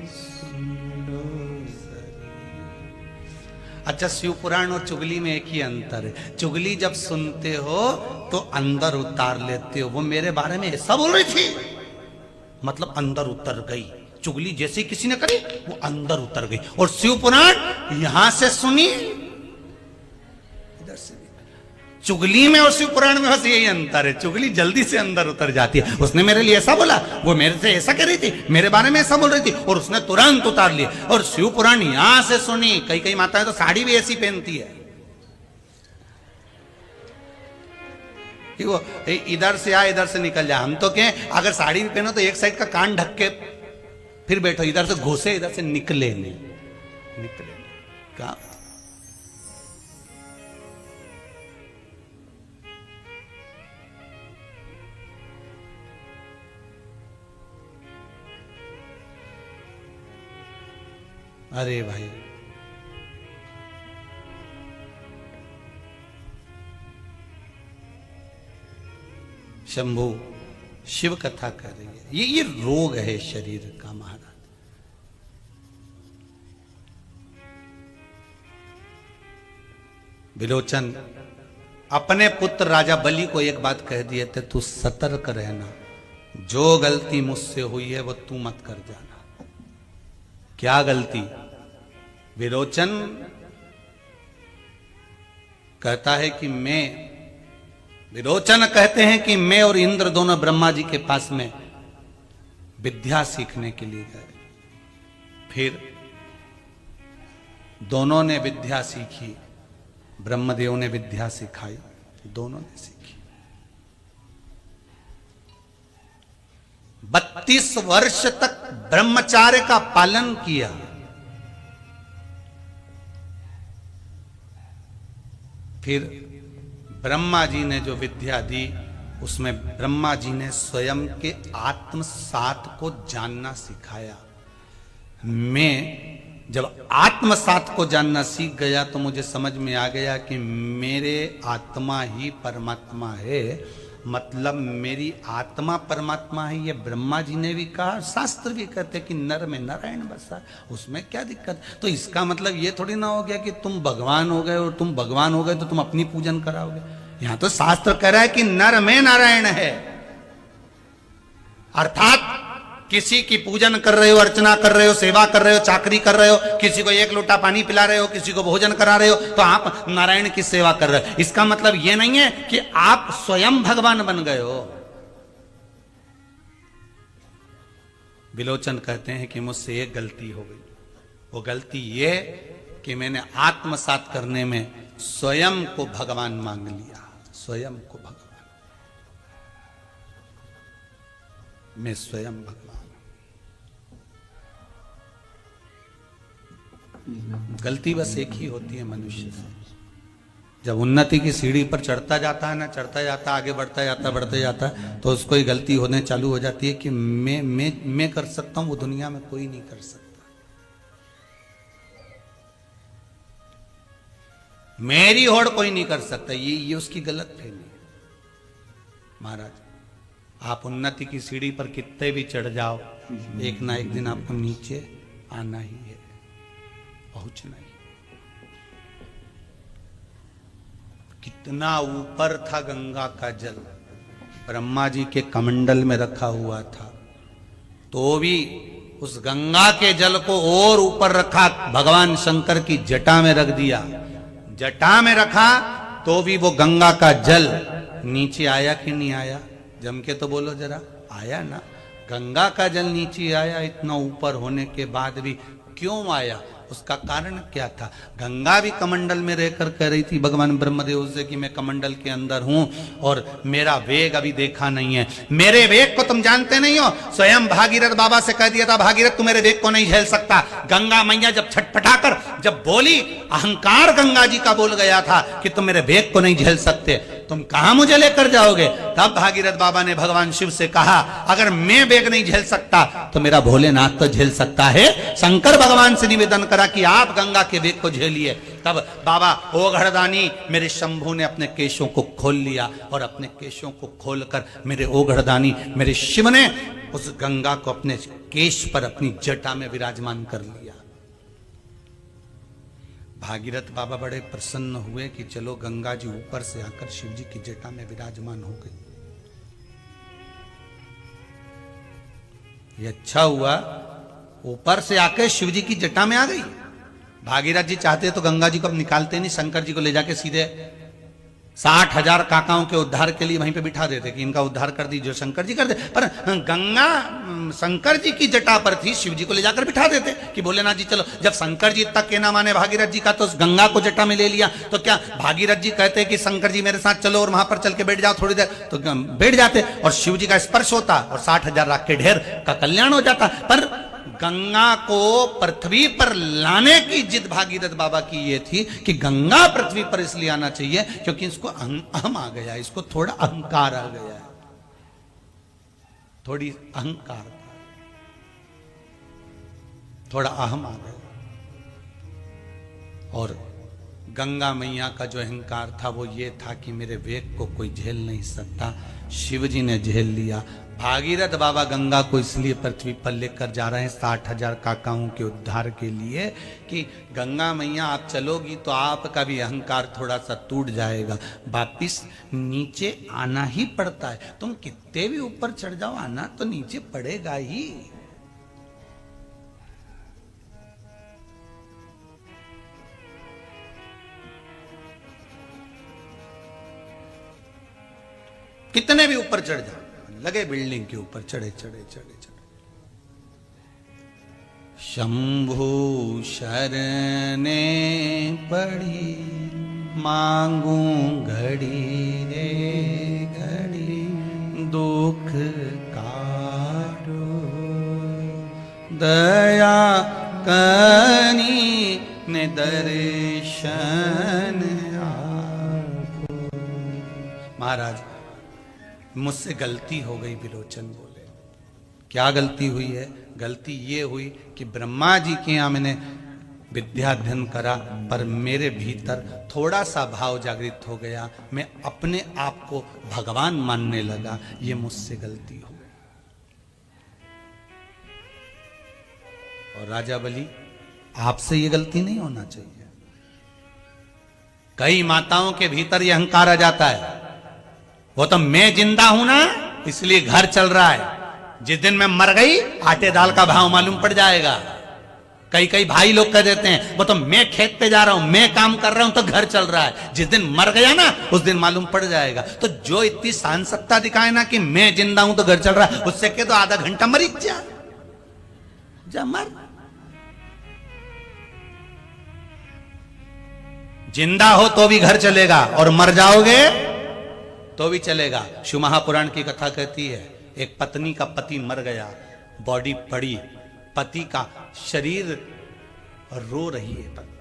[SPEAKER 1] सुन लो सरी। अच्छा, शिव पुराण और चुगली में एक ही अंतर है, चुगली जब सुनते हो तो अंदर उतार लेते हो, वो मेरे बारे में ऐसा बोल रही थी, मतलब अंदर उतर गई। चुगली जैसे किसी ने करी वो अंदर उतर गई, और शिव पुराण यहां से सुनी इधर से। चुगली में और शिव पुराण में बस यही अंतर है, चुगली जल्दी से अंदर उतर जाती है। उसने मेरे लिए ऐसा बोला, वो मेरे से ऐसा कह रही थी, मेरे बारे में ऐसा बोल रही थी, और उसने तुरंत उतार लिया। और शिव पुराण यहां से सुनी, कई कई माताएं तो साड़ी भी ऐसी पहनती है कि वो इधर से आ इधर से निकल जा। हम तो कहें अगर साड़ी भी पहनो तो एक साइड का कान ढक के फिर बैठो, इधर से घुसे इधर से निकले नहीं, निकले क्या। अरे भाई, शंभु शिव कथा कर रही है, ये रोग है शरीर का महाराज। विलोचन अपने पुत्र राजा बलि को एक बात कह दिए थे, तू सतर्क रहना, जो गलती मुझसे हुई है वो तू मत कर जाना। क्या गलती? विलोचन कहता है कि विलोचन कहते हैं कि मैं और इंद्र दोनों ब्रह्मा जी के पास में विद्या सीखने के लिए गए, फिर दोनों ने विद्या सीखी, ब्रह्मदेव ने विद्या सिखाई, दोनों ने सीखी। 32 वर्ष तक ब्रह्मचार्य का पालन किया, फिर ब्रह्मा जी ने जो विद्या दी उसमें ब्रह्मा जी ने स्वयं के आत्मसात को जानना सिखाया। मैं जब आत्मसात को जानना सीख गया तो मुझे समझ में आ गया कि मेरे आत्मा ही परमात्मा है, मतलब मेरी आत्मा परमात्मा है। ये ब्रह्मा जी ने भी कहा, शास्त्र भी कहते कि नर में नारायण बसा, उसमें क्या दिक्कत। तो इसका मतलब ये थोड़ी ना हो गया कि तुम भगवान हो गए, और तुम भगवान हो गए तो तुम अपनी पूजन कराओगे। यहां तो शास्त्र कह रहा है कि नर में नारायण है, अर्थात किसी की पूजन कर रहे हो, अर्चना कर रहे हो, सेवा कर रहे हो, चाकरी कर रहे हो, किसी को एक लोटा पानी पिला रहे हो, किसी को भोजन करा रहे हो, तो आप नारायण की सेवा कर रहे हो। इसका मतलब यह नहीं है कि आप स्वयं भगवान बन गए हो। विलोचन कहते हैं कि मुझसे एक गलती हो गई, वो गलती ये कि मैंने आत्मसात करने में स्वयं को भगवान मांग लिया, स्वयं को भगवान, मैं स्वयं भगवान। गलती बस एक ही होती है मनुष्य से, जब उन्नति की सीढ़ी पर चढ़ता जाता है ना, चढ़ता जाता आगे बढ़ता जाता है, तो उसको ही गलती होने चालू हो जाती है कि मैं कर सकता हूं, वो दुनिया में कोई नहीं कर सकता। मेरी होड़ कोई नहीं कर सकता, ये उसकी गलत फहमी है। महाराज, आप उन्नति की सीढ़ी पर कितने भी चढ़ जाओ, एक ना एक दिन आपको नीचे आना ही है, पहुंचना ही। कितना ऊपर था गंगा का जल, ब्रह्मा जी के कमंडल में रखा हुआ था, तो भी उस गंगा के जल को और ऊपर रखा, भगवान शंकर की जटा में रख दिया। जटा में रखा तो भी वो गंगा का जल नीचे आया कि नहीं आया? जम के तो बोलो जरा, आया ना? गंगा का जल नीचे आया, इतना ऊपर होने के बाद भी। क्यों आया? उसका कारण क्या था? गंगा भी कमंडल में रहकर कह रही थी भगवान ब्रह्मदेव से कि मैं कमंडल के अंदर हूं और मेरा वेग अभी देखा नहीं है। मेरे वेग को तुम जानते नहीं हो। स्वयं भागीरथ बाबा से कह दिया था, भागीरथ तू मेरे वेग को नहीं झेल सकता। गंगा मैया जब छटपटाकर जब बोली, अहंकार गंगा जी का बोल गया था कि तुम मेरे वेग को नहीं झेल सकते, तुम कहां मुझे लेकर जाओगे? तब भागीरथ बाबा ने भगवान शिव से कहा, अगर मैं वेग नहीं झेल सकता तो मेरा भोलेनाथ तो झेल सकता है। शंकर भगवान से निवेदन करा कि आप गंगा के वेग को झेलिए। तब बाबा ओघड़दानी मेरे शंभू ने अपने केशों को खोल लिया और अपने केशों को खोलकर मेरे ओघड़दानी मेरे शिव ने उस गंगा को अपने केश पर अपनी जटा में विराजमान कर लिया। भागीरथ बाबा बड़े प्रसन्न हुए कि चलो गंगा जी ऊपर से आकर शिव जी की जटा में विराजमान हो गई। ये अच्छा हुआ, ऊपर से आकर शिव जी की जटा में आ गई। भागीरथ जी चाहते तो गंगा जी को अब निकालते नहीं, शंकर जी को ले जाके सीधे 60,000 काकाओं के उद्धार के लिए वहीं पे बिठा देते कि इनका उद्धार कर दीजिए, शंकर जी कर दे। पर गंगा शंकर जी की जटा पर थी, शिव जी को ले जाकर बिठा देते कि भोलेनाथ जी चलो। जब शंकर जी तक के ना माने भागीरथ जी का, तो गंगा को जटा में ले लिया। तो क्या भागीरथ जी कहते कि शंकर जी मेरे साथ चलो और वहां पर चल के बैठ जाओ थोड़ी देर, तो बैठ जाते और शिव जी का स्पर्श होता और 60,000 राख के ढेर का कल्याण हो जाता। पर गंगा को पृथ्वी पर लाने की जिद भागीरथ बाबा की ये थी कि गंगा पृथ्वी पर इसलिए आना चाहिए क्योंकि इसको अहम आ गया, इसको थोड़ा अहंकार आ गया है, थोड़ी अहंकार, थोड़ा अहम आ गया। और गंगा मैया का जो अहंकार था वो ये था कि मेरे वेग को कोई झेल नहीं सकता। शिव जी ने झेल लिया। भागीरथ बाबा गंगा को इसलिए पृथ्वी पर लेकर जा रहे हैं 60,000 काकाओं के उद्धार के लिए कि गंगा मैया आप चलोगी तो आपका भी अहंकार थोड़ा सा टूट जाएगा। वापिस नीचे आना ही पड़ता है, तुम कितने भी ऊपर चढ़ जाओ, आना तो नीचे पड़ेगा ही। कितने भी ऊपर चढ़ जाओ, लगे बिल्डिंग के ऊपर चढ़े चढ़े चढ़े चढ़े। शंभु शरणे पड़ी मांगू घड़ी रे घड़ी, दुख काटो दया कनी ने दर्शन आपो। महाराज मुझसे गलती हो गई, विलोचन बोले। क्या गलती हुई है? गलती ये हुई कि ब्रह्मा जी के यहाँ मैंने विद्या अध्ययन करा, पर मेरे भीतर थोड़ा सा भाव जागृत हो गया, मैं अपने आप को भगवान मानने लगा, ये मुझसे गलती हो गई। और राजा बलि, आपसे ये गलती नहीं होना चाहिए। कई माताओं के भीतर ये अहंकार आ जाता है, वो तो मैं जिंदा हूं ना इसलिए घर चल रहा है, जिस दिन मैं मर गई आटे दाल का भाव मालूम पड़ जाएगा। कई कई भाई लोग कह देते हैं वो तो मैं खेत पे जा रहा हूं, मैं काम कर रहा हूं तो घर चल रहा है, जिस दिन मर गया ना उस दिन मालूम पड़ जाएगा। तो जो इतनी सांसकता दिखाए ना कि मैं जिंदा हूं तो घर चल रहा है, उससे कह दो आधा घंटा मरी जा मर। जिंदा हो तो भी घर चलेगा और मर जाओगे तो भी चलेगा। शिव महापुराण की कथा कहती है, एक पत्नी का पति मर गया, बॉडी पड़ी, पति का शरीर और रो रही है पत्नी।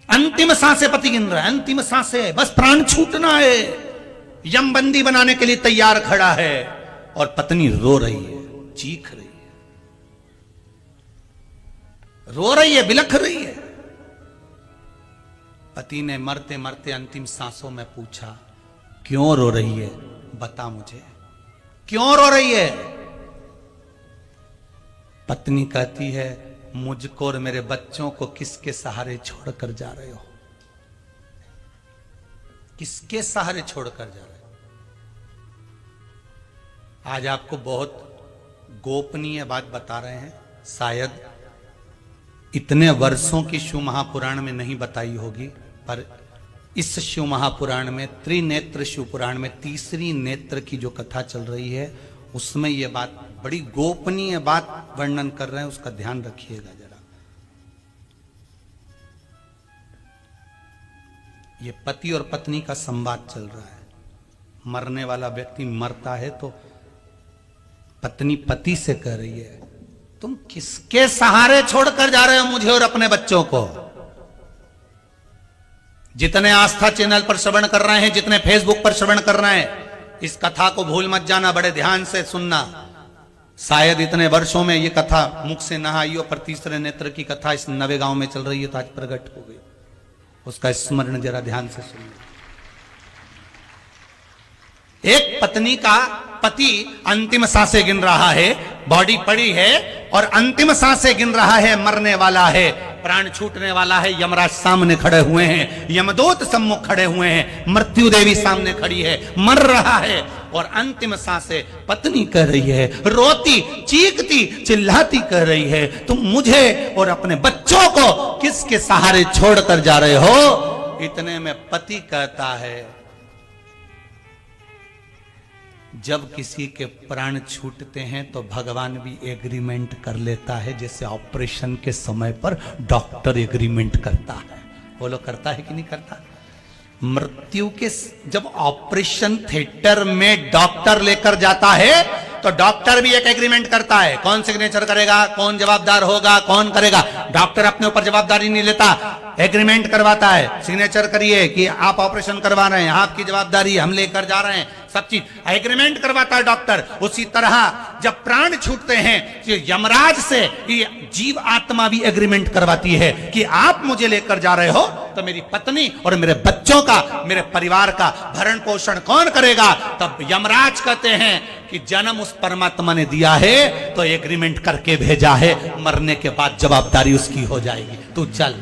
[SPEAKER 1] अंतिम सांसें पति गिन रहा है, अंतिम सांसें, बस प्राण छूटना है, यमबंदी बनाने के लिए तैयार खड़ा है, और पत्नी रो रही है, चीख रही है, रो रही है, बिलख रही है। पति ने मरते मरते अंतिम सांसों में पूछा, क्यों रो रही है, बता मुझे, क्यों रो रही है? पत्नी कहती है, मुझको और मेरे बच्चों को किसके सहारे छोड़कर जा रहे हो? किसके सहारे छोड़कर जा रहे हो? आज आपको बहुत गोपनीय बात बता रहे हैं, शायद इतने वर्षों की शिव महापुराण में नहीं बताई होगी, पर इस शिव महापुराण में, त्रिनेत्र शिव पुराण में तीसरी नेत्र की जो कथा चल रही है, उसमें यह बात, बड़ी गोपनीय बात वर्णन कर रहे हैं, उसका ध्यान रखिएगा जरा। ये पति और पत्नी का संवाद चल रहा है। मरने वाला व्यक्ति मरता है तो पत्नी पति से कह रही है, तुम किसके सहारे छोड़कर जा रहे हो मुझे और अपने बच्चों को? जितने आस्था चैनल पर श्रवण कर रहे हैं, जितने फेसबुक पर श्रवण कर रहे हैं, इस कथा को भूल मत जाना, बड़े ध्यान से सुनना। शायद इतने वर्षों में ये कथा मुख से ना आई हो, पर तीसरे नेत्र की कथा इस नवे गांव में चल रही है, तो आज प्रकट हो गई। उसका स्मरण जरा ध्यान से सुनिए। एक पत्नी का पति अंतिम सांसें गिन रहा है, बॉडी पड़ी है और अंतिम सांसें गिन रहा है, मरने वाला है, प्राण छूटने वाला है, यमराज सामने खड़े हुए हैं, यमदूत सम्मुख खड़े हुए हैं, मृत्यु देवी सामने खड़ी है, मर रहा है, और अंतिम सांसें पत्नी कह रही है, रोती चीखती चिल्लाती कह रही है, तुम मुझे और अपने बच्चों को किसके सहारे छोड़कर जा रहे हो? इतने में पति कहता है, जब किसी के प्राण छूटते हैं तो भगवान भी एग्रीमेंट कर लेता है, जैसे ऑपरेशन के समय पर डॉक्टर एग्रीमेंट करता है। बोलो, करता है कि नहीं करता? मृत्यु के जब ऑपरेशन थिएटर में डॉक्टर लेकर जाता है तो डॉक्टर भी एक एग्रीमेंट करता है। कौन सिग्नेचर करेगा, कौन जवाबदार होगा, कौन करेगा? डॉक्टर अपने ऊपर जवाबदारी नहीं लेता, एग्रीमेंट करवाता है, सिग्नेचर करिए कि आप ऑपरेशन करवा रहे हैं, आपकी जवाबदारी, हम लेकर जा रहे हैं, सब चीज एग्रीमेंट करवाता है डॉक्टर। उसी तरह जब प्राण छूटते हैं तो यमराज से ये जीव आत्मा भी एग्रीमेंट करवाती है कि आप मुझे लेकर जा रहे हो तो मेरी पत्नी और मेरे बच्चों का, मेरे परिवार का भरण पोषण कौन करेगा? तब यमराज कहते हैं कि जन्म उस परमात्मा ने दिया है तो एग्रीमेंट करके भेजा है, मरने के बाद जवाबदारी उसकी हो जाएगी, तू चल।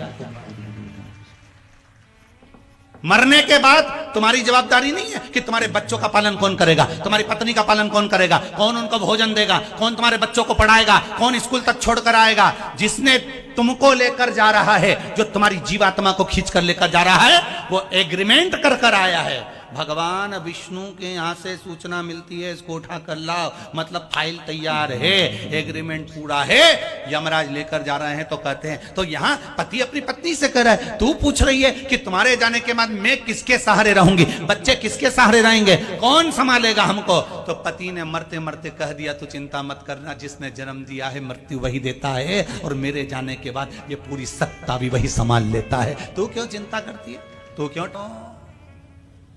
[SPEAKER 1] मरने के बाद तुम्हारी जवाबदारी नहीं है कि तुम्हारे बच्चों का पालन कौन करेगा, तुम्हारी पत्नी का पालन कौन करेगा, कौन उनको भोजन देगा, कौन तुम्हारे बच्चों को पढ़ाएगा, कौन स्कूल तक छोड़कर आएगा। जिसने तुमको लेकर जा रहा है, जो तुम्हारी जीवात्मा को खींच कर लेकर जा रहा है, वो एग्रीमेंट कर कर आया है। भगवान विष्णु के यहाँ से सूचना मिलती है, इसको उठा कर लाओ, मतलब फाइल तैयार है, एग्रीमेंट पूरा है, यमराज लेकर जा रहे हैं। तो कहते हैं, तो यहाँ पति अपनी पत्नी से कह रहा है, तू पूछ रही है कि तुम्हारे जाने के बाद मैं किसके सहारे रहूंगी, बच्चे किसके सहारे रहेंगे, कौन संभालेगा हमको? तो पति ने मरते मरते कह दिया, तू चिंता मत करना, जिसने जन्म दिया है मृत्यु वही देता है, और मेरे जाने के बाद ये पूरी सत्ता भी वही संभाल लेता है। तू क्यों चिंता करती है, तू क्यों?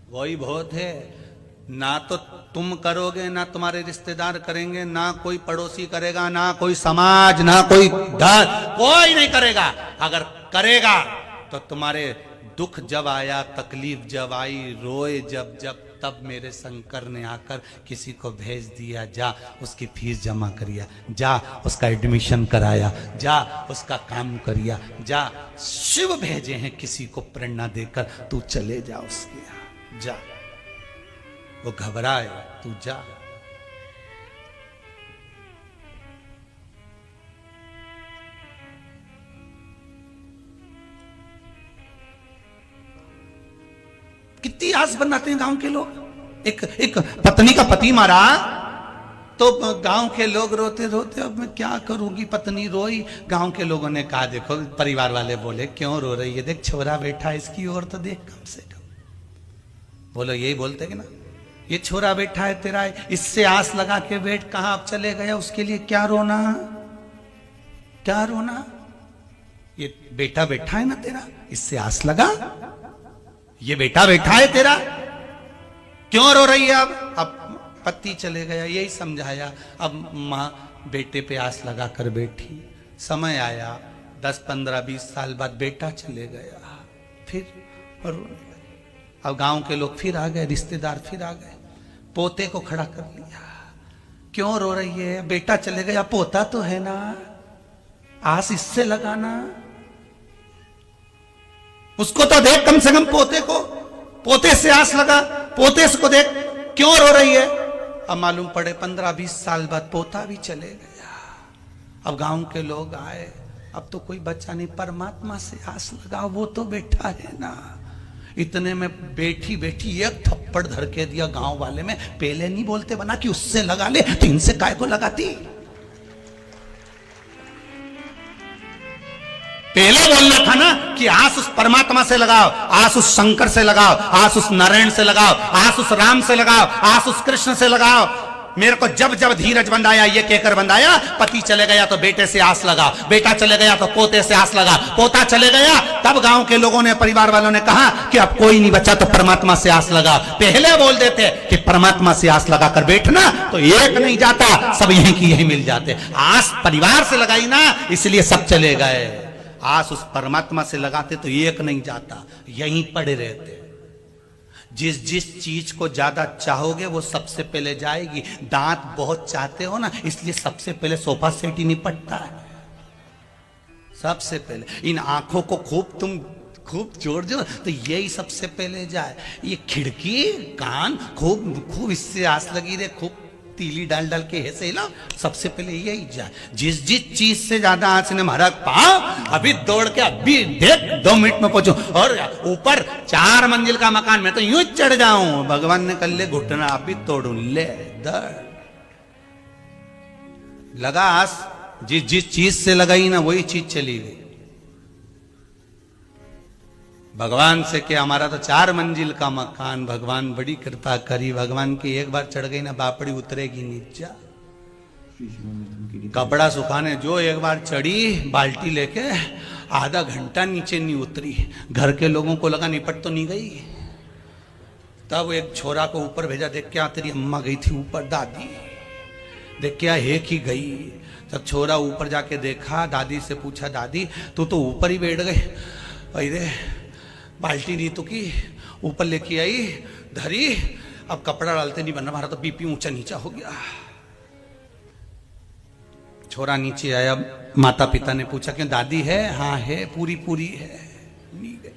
[SPEAKER 1] वही बहुत है, ना तो तुम करोगे, ना तुम्हारे रिश्तेदार करेंगे, ना कोई पड़ोसी करेगा, ना कोई समाज, ना कोई घर, कोई नहीं करेगा। अगर करेगा तो तुम्हारे दुख जब आया, तकलीफ जब आई, रोए जब जब, तब मेरे शंकर ने आकर किसी को भेज दिया, जा उसकी फीस जमा करिया, जा उसका एडमिशन कराया, जा उसका काम करिया, जा शिव भेजे हैं किसी को प्रेरणा देकर, तू चले जा उसके यहाँ, जा। वो घबराए, तू जा। कितनी आस बनाते हैं गांव के लोग। एक पत्नी का पति मारा तो गांव के लोग रोते रोते, अब मैं क्या करूंगी, पत्नी रोई। गांव के लोगों ने कहा, देखो, परिवार वाले बोले, क्यों रो रही है, देख छोरा बैठा है इसकी ओर तो देख कम से कम। बोलो, यही बोलते कि ना, ये छोरा बैठा है तेरा, इससे आस लगा के बैठ, कहां अब चले गया, उसके लिए क्या रोना। क्या रोना, ये बेटा बैठा है ना तेरा, इससे आस लगा, ये बेटा बैठा है तेरा, क्यों रो रही है? अब पति चले गया, यही समझाया। अब माँ बेटे पे आस लगा कर बैठी। समय आया 10, 15, 20 साल बाद बेटा चले गया, फिर रोने लगी। अब गांव के लोग फिर आ गए, रिश्तेदार फिर आ गए, पोते को खड़ा कर लिया। क्यों रो रही है? बेटा चले गया, पोता तो है ना, आस इससे लगाना, उसको तो देख कम से कम, पोते को, पोते से आस लगा, पोते को देख, क्यों रो रही है? अब मालूम पड़े 15-20 साल बाद पोता भी चले गया। अब गांव के लोग आए, अब तो कोई बच्चा नहीं, परमात्मा से आस लगाओ, वो तो बैठा है ना। इतने में बैठी बैठी एक थप्पड़ धर के दिया गांव वाले में। पहले नहीं बोलते बना कि उससे लगा ले, तो इनसे काय को लगाती? पहले बोलना था ना कि आस उस परमात्मा से लगाओ, आस उस शंकर से लगाओ, आस उस नारायण से लगाओ, आस उस राम से लगाओ, आस उस कृष्ण से लगाओ। मेरे को जब जब धीरज बंधाया, ये कहकर बंधाया, पति चले गया तो बेटे से आस लगा, बेटा चले गया तो पोते से आस लगा, पोता चले गया, तब गांव के लोगों ने, परिवार वालों ने कहा कि अब कोई नहीं बचा तो परमात्मा से आस लगा। पहले बोल देते कि परमात्मा से आस लगा कर बैठना तो एक नहीं जाता, सब यहीं की यहीं मिल जाते। आस परिवार से लगाई ना, इसलिए सब चले गए। आस उस परमात्मा से लगाते तो एक नहीं जाता, यहीं पड़े रहते। जिस जिस चीज को ज्यादा चाहोगे वो सबसे पहले जाएगी। दांत बहुत चाहते हो ना, इसलिए सबसे पहले सोफा सेट ही निपटता है। सबसे पहले इन आंखों को खूब जोड़ दो तो यही सबसे पहले जाए। ये खिड़की, कान खूब इससे आस लगी रहे, खूब तीली डाल डाल के ऐसे हिला, सबसे पहले यही जाए। जिस जिस चीज से ज्यादा आंच ने मारा, पाँव अभी दौड़ के, अभी देख 2 मिनट में पहुंचू, और ऊपर 4 मंजिल का मकान में तो यूं चढ़ जाऊं। भगवान ने कर ले घुटना अभी तोड़ू, ले दर लगा आस। जिस चीज से लगाई ना वही चीज चली गई। भगवान से क्या, हमारा तो 4 मंजिल का मकान, भगवान बड़ी कृपा करी। भगवान की एक बार चढ़ गई ना, बापड़ी उतरेगी नीचा। कपड़ा सुखाने जो एक बार चढ़ी बाल्टी लेके, आधा घंटा नीचे नहीं उतरी। घर के लोगों को लगा निपट तो नहीं गई। तब एक छोरा को ऊपर भेजा, देख क्या तेरी अम्मा गई थी ऊपर, दादी देख क्या है कि गई। तब छोरा ऊपर जाके देखा, दादी से पूछा, दादी तू तो ऊपर ही बैठ गए। अरे बाल्टी रीतु की ऊपर लेके आई, धरी, अब कपड़ा डालते नहीं बना, हमारा तो बीपी ऊंचा नीचा हो गया। छोरा नीचे आया, माता पिता ने पूछा क्यों, दादी है? हाँ है, पूरी है, नहीं गई।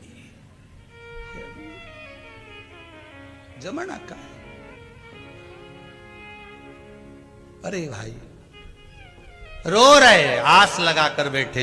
[SPEAKER 1] जमाना का है। अरे भाई रो रहे, आस लगा कर बैठे।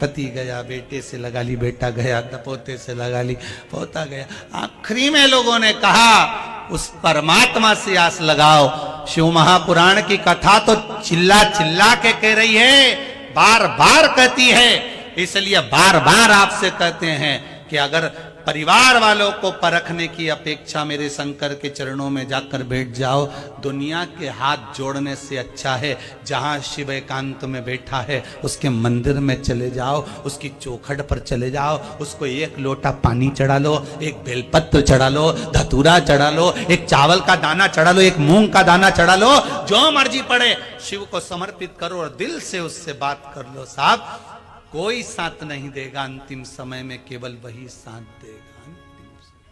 [SPEAKER 1] पति गया, बेटे से लगा ली, बेटा गया, पोते से लगा ली, पोता गया। आखिरी में लोगों ने कहा उस परमात्मा से आस लगाओ। शिव महापुराण की कथा तो चिल्ला चिल्ला के कह रही है, बार बार कहती है। इसलिए बार बार आपसे कहते हैं कि अगर परिवार वालों को परखने की अपेक्षा मेरे शंकर के चरणों में जाकर बैठ जाओ। दुनिया के हाथ जोड़ने से अच्छा है जहां शिव एकांत में बैठा है उसके मंदिर में चले जाओ, उसकी चौखट पर चले जाओ, उसको एक लोटा पानी चढ़ा लो, एक बेलपत्र चढ़ा लो, धतूरा चढ़ा लो, एक चावल का दाना चढ़ा लो, एक मूंग का दाना चढ़ा लो, जो मर्जी पड़े शिव को समर्पित करो और दिल से उससे बात कर लो। साहब कोई साथ नहीं देगा अंतिम समय में, केवल वही साथ देगा अंतिम समय।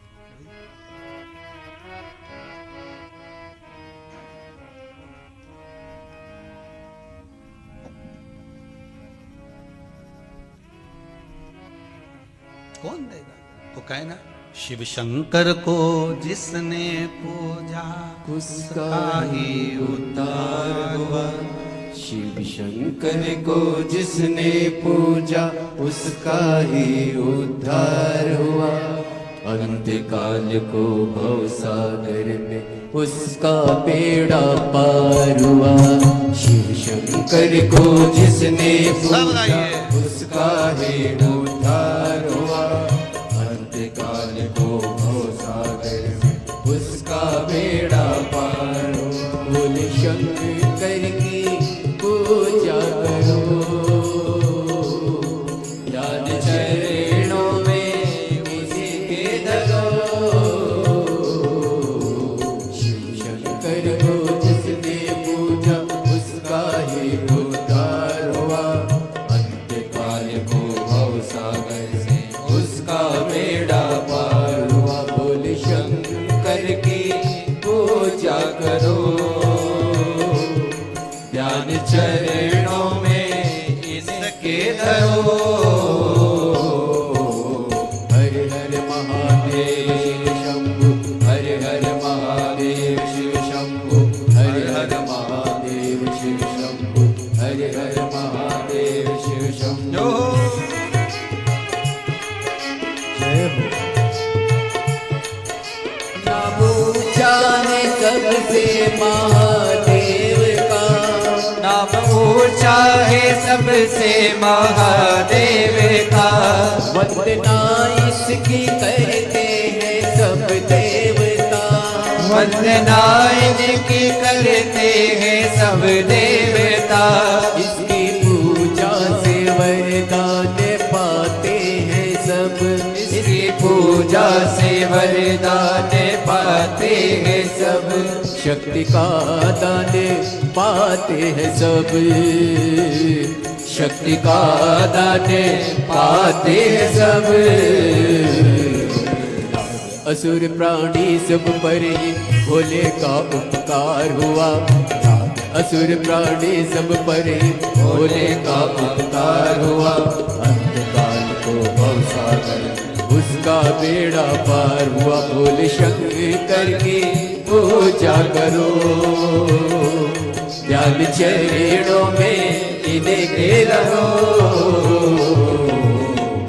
[SPEAKER 1] कौन देगा? वो कहे ना, शिव शंकर को जिसने पूजा उसका ही उद्धार हुआ।
[SPEAKER 2] शिव शंकर को जिसने पूजा उसका ही उद्धार हुआ। अंतकाल को भवसागर में उसका बेड़ा पार हुआ। शिव शंकर को जिसने पूजा उसका ही उद्धार हुआ। अंतकाल को भवसागर में उसका बेड़ा पार हुआ। बोले शंकर की पूजा करो। उद्धार हुआ। अंतकाल को भवसागर से उसका बेड़ा पार हुआ। बोले शंकर की पूजा करो, ध्यान चरणों में इसके धरो। हर हर महादेव शिव शंभु, हर हर महादेव शिव शंभु, हर हर महादेव शिव शंभु, हर हर महादेव शिव शंभु। जय हो। नाम ऊंचा है सबसे महादेव का, नाम ऊंचा है सबसे महादेव का। वंदना इसकी करते हैं सब देवता, वंदना इनकी करते हैं सब देवता। इसकी पूजा से वरदान पाते हैं सब, इसकी पूजा से वरदान पाते हैं सब। शक्ति का दान पाते हैं सब, शक्ति का दान पाते हैं सब। असुर प्राणी सब पर भोले का उपकार हुआ। असुर प्राणी सब पर भोले का उपकार हुआ। अंतकाल को भवसागर उसका बेड़ा पार हुआ। बोले शंकर की पूजा करो, ध्यान चरणों में इनके रहो।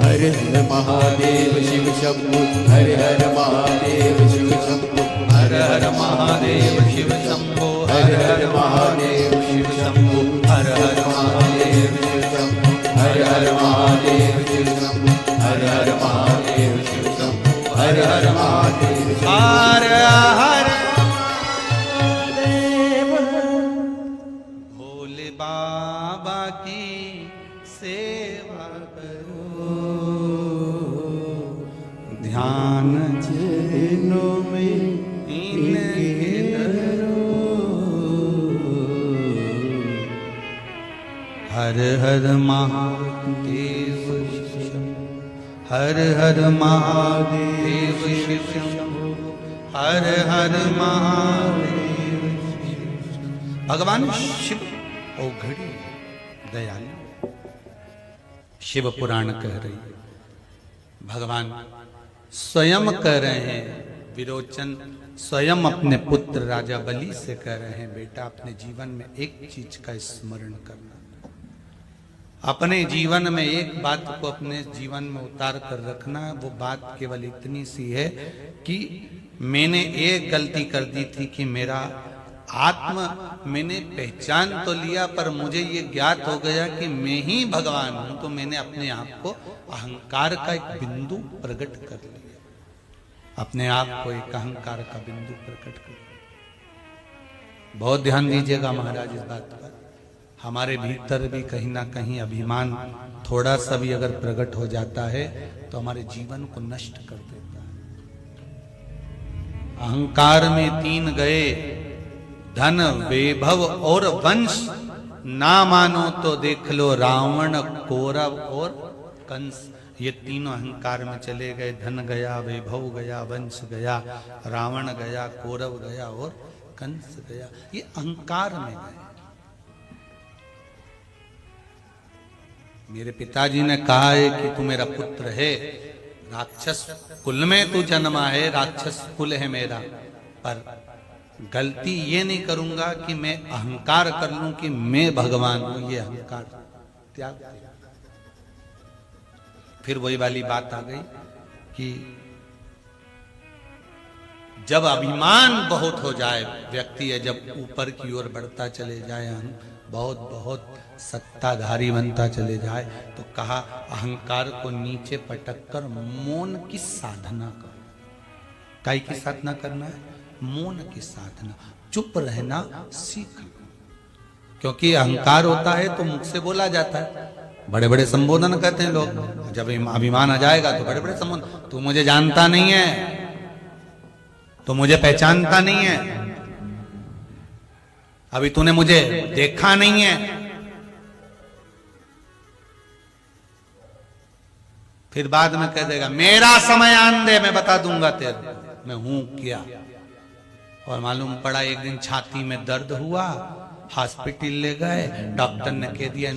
[SPEAKER 2] हर हर महादेव शिव शंभु, हर हर महादेव शिव शंभु, हर हर महादेव शिव शंभु, हर हर महादेव शिव शंभु, हर हर महादेव शिव शंभु, हर हर महादेव शिव शंभु, हर हर महादेव शिव शंभु, हर हर महादेव शिव शंभु।
[SPEAKER 1] हर हर भोले बाबा की सेवा करो, ध्यान
[SPEAKER 2] चरणों में
[SPEAKER 1] इनके धरो। हर हर महादेव शिव शंभो, हर हर महादेव शिव शंभो, हर हर महादेव शिव शंभो। भगवान शिव औघड़ी दयालु शिव पुराण कह रही है। भगवान स्वयं कह रहे हैं, विरोचन स्वयं अपने पुत्र राजा बलि से कह रहे हैं, बेटा अपने जीवन में एक चीज का स्मरण करना। अपने जीवन में एक बात को अपने जीवन में उतार कर रखना। वो बात केवल इतनी सी है कि मैंने एक गलती कर दी थी कि मेरा आत्म मैंने पहचान तो लिया, पर मुझे ये ज्ञात हो गया कि मैं ही भगवान हूं। तो मैंने अपने आप को अहंकार का एक बिंदु प्रकट कर लिया, अपने आप को एक अहंकार का बिंदु प्रकट कर लिया। बहुत ध्यान दीजिएगा महाराज इस बात पर। हमारे भीतर भी कहीं ना कहीं अभिमान थोड़ा सा भी अगर प्रकट हो जाता है तो हमारे जीवन को नष्ट कर देता है। अहंकार में तीन गए, धन वैभव और वंश, ना मानो तो देख लो रावण कौरव और कंस। ये तीनों अहंकार में चले गए। धन गया, वैभव गया, वंश गया, रावण गया, कौरव गया और कंस गया। ये अहंकार में गए। मेरे पिताजी ने कहा है कि तू मेरा पुत्र है, राक्षस कुल में तू जन्मा है, राक्षस कुल है मेरा, पर गलती ये नहीं करूंगा कि मैं अहंकार कर लूं कि मैं भगवान हूं। ये अहंकार त्याग दे। फिर वही वाली बात आ गई कि जब अभिमान बहुत हो जाए व्यक्ति है, जब ऊपर की ओर बढ़ता चले जाए, हम बहुत बहुत सत्ताधारी बनता चले जाए, तो कहा अहंकार को नीचे पटक कर मौन की साधना करो। काय की साधना करना है? मौन की साधना, चुप रहना सीख लो। क्योंकि अहंकार होता है तो मुख से बोला जाता है, बड़े बड़े संबोधन करते हैं लोग। जब अभिमान आ जाएगा तो बड़े बड़े संबोधन, तू मुझे जानता नहीं है, तो मुझे पहचानता नहीं है, अभी तूने मुझे देखा नहीं है, फिर बाद में कह देगा मेरा समय आन दे, मैं बता दूंगा तेरे मैं हूं क्या। और मालूम पड़ा एक दिन छाती में दर्द हुआ, हॉस्पिटल ले गए, डॉक्टर ने कह दिया